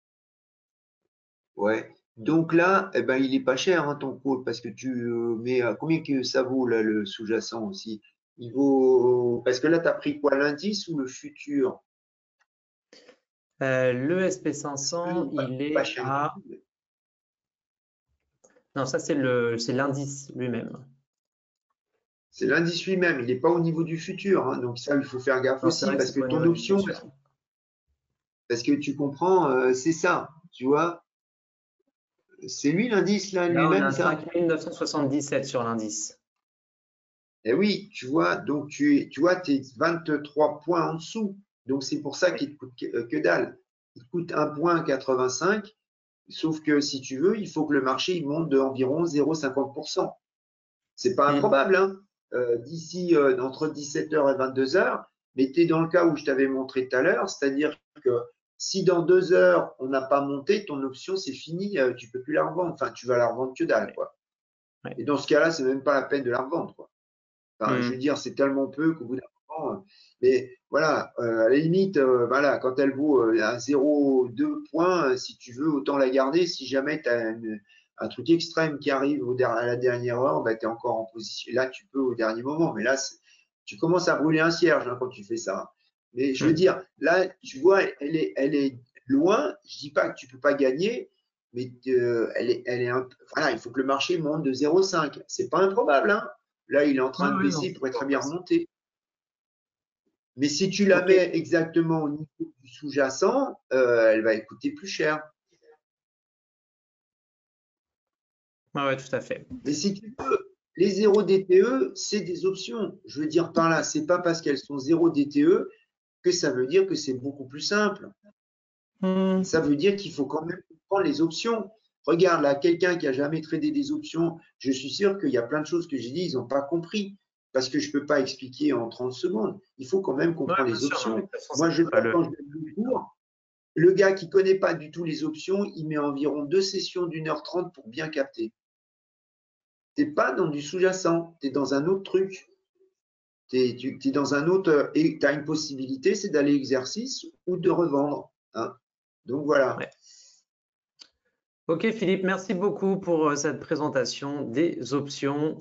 Ouais. Donc là, eh ben, il est pas cher, hein, ton call, parce que mais combien que ça vaut là le sous-jacent aussi? Il vaut parce que là, tu as pris quoi, l'indice ou le futur? Le Parce que SP500, il pas est cher non à… plus. Non, ça c'est l'indice lui-même. C'est l'indice lui-même, il n'est pas au niveau du futur, hein. Donc ça, il faut faire gaffe Non, c'est aussi, vrai que parce c'est que pas au ton niveau du option, futur. parce que tu comprends, c'est ça, tu vois. C'est lui l'indice là Là, on lui-même, a ça? 5977 sur l'indice. Eh oui, tu vois, donc tu vois, tu es 23 points en dessous. Donc c'est pour ça Oui. qu'il te coûte que dalle. Il te coûte 1,85 points, sauf que si tu veux, il faut que le marché il monte d'environ 0,50%. C'est pas Hmm. improbable, hein, d'ici entre 17h et 22h, mais tu es dans le cas où je t'avais montré tout à l'heure, c'est-à-dire que si dans 2 heures on n'a pas monté, ton option c'est fini, tu peux plus la revendre. Enfin, tu vas la revendre que dalle, Ouais, quoi. ouais. Et dans ce cas-là, c'est même pas la peine de la revendre, quoi. Enfin, je veux dire, c'est tellement peu qu'au bout d'un moment, mais voilà, à la limite, voilà, quand elle vaut à 0,2 points, si tu veux, autant la garder. Si jamais tu as un truc extrême qui arrive à la dernière heure, bah, tu es encore en position. Là, tu peux au dernier moment, mais là, tu commences à brûler un cierge hein, quand tu fais ça. Mais je veux dire, là, tu vois, elle est loin. Je dis pas que tu peux pas gagner, mais elle est voilà, il faut que le marché monte de 0,5. C'est pas improbable, hein. Là, il est en train de Oui, non, baisser, il pourrait très bien remonter. Mais si tu la ok. mets exactement au niveau du sous-jacent, elle va coûter plus cher. Ouais, tout à fait. Mais si tu veux, les 0 DTE, c'est des options. Je veux dire par là, c'est pas parce qu'elles sont 0 DTE que ça veut dire que c'est beaucoup plus simple. Ça veut dire qu'il faut quand même prendre les options. Regarde là, quelqu'un qui a jamais tradé des options, je suis sûr qu'il y a plein de choses que j'ai dit, ils n'ont pas compris. Parce que je ne peux pas expliquer en 30 secondes. Il faut quand même Ouais, comprendre bien les sûr, non, mais de options. toute façon, Moi, c'est je pas vois quand je donne le cours, le gars qui ne connaît pas du tout les options, il met environ 2 sessions d'1h30 pour bien capter. Tu n'es pas dans du sous-jacent, tu es dans un autre truc. Tu es dans un autre. Et tu as une possibilité, c'est d'aller exercice ou de revendre. Hein. Donc voilà. Ouais. Ok Philippe, merci beaucoup pour cette présentation des options.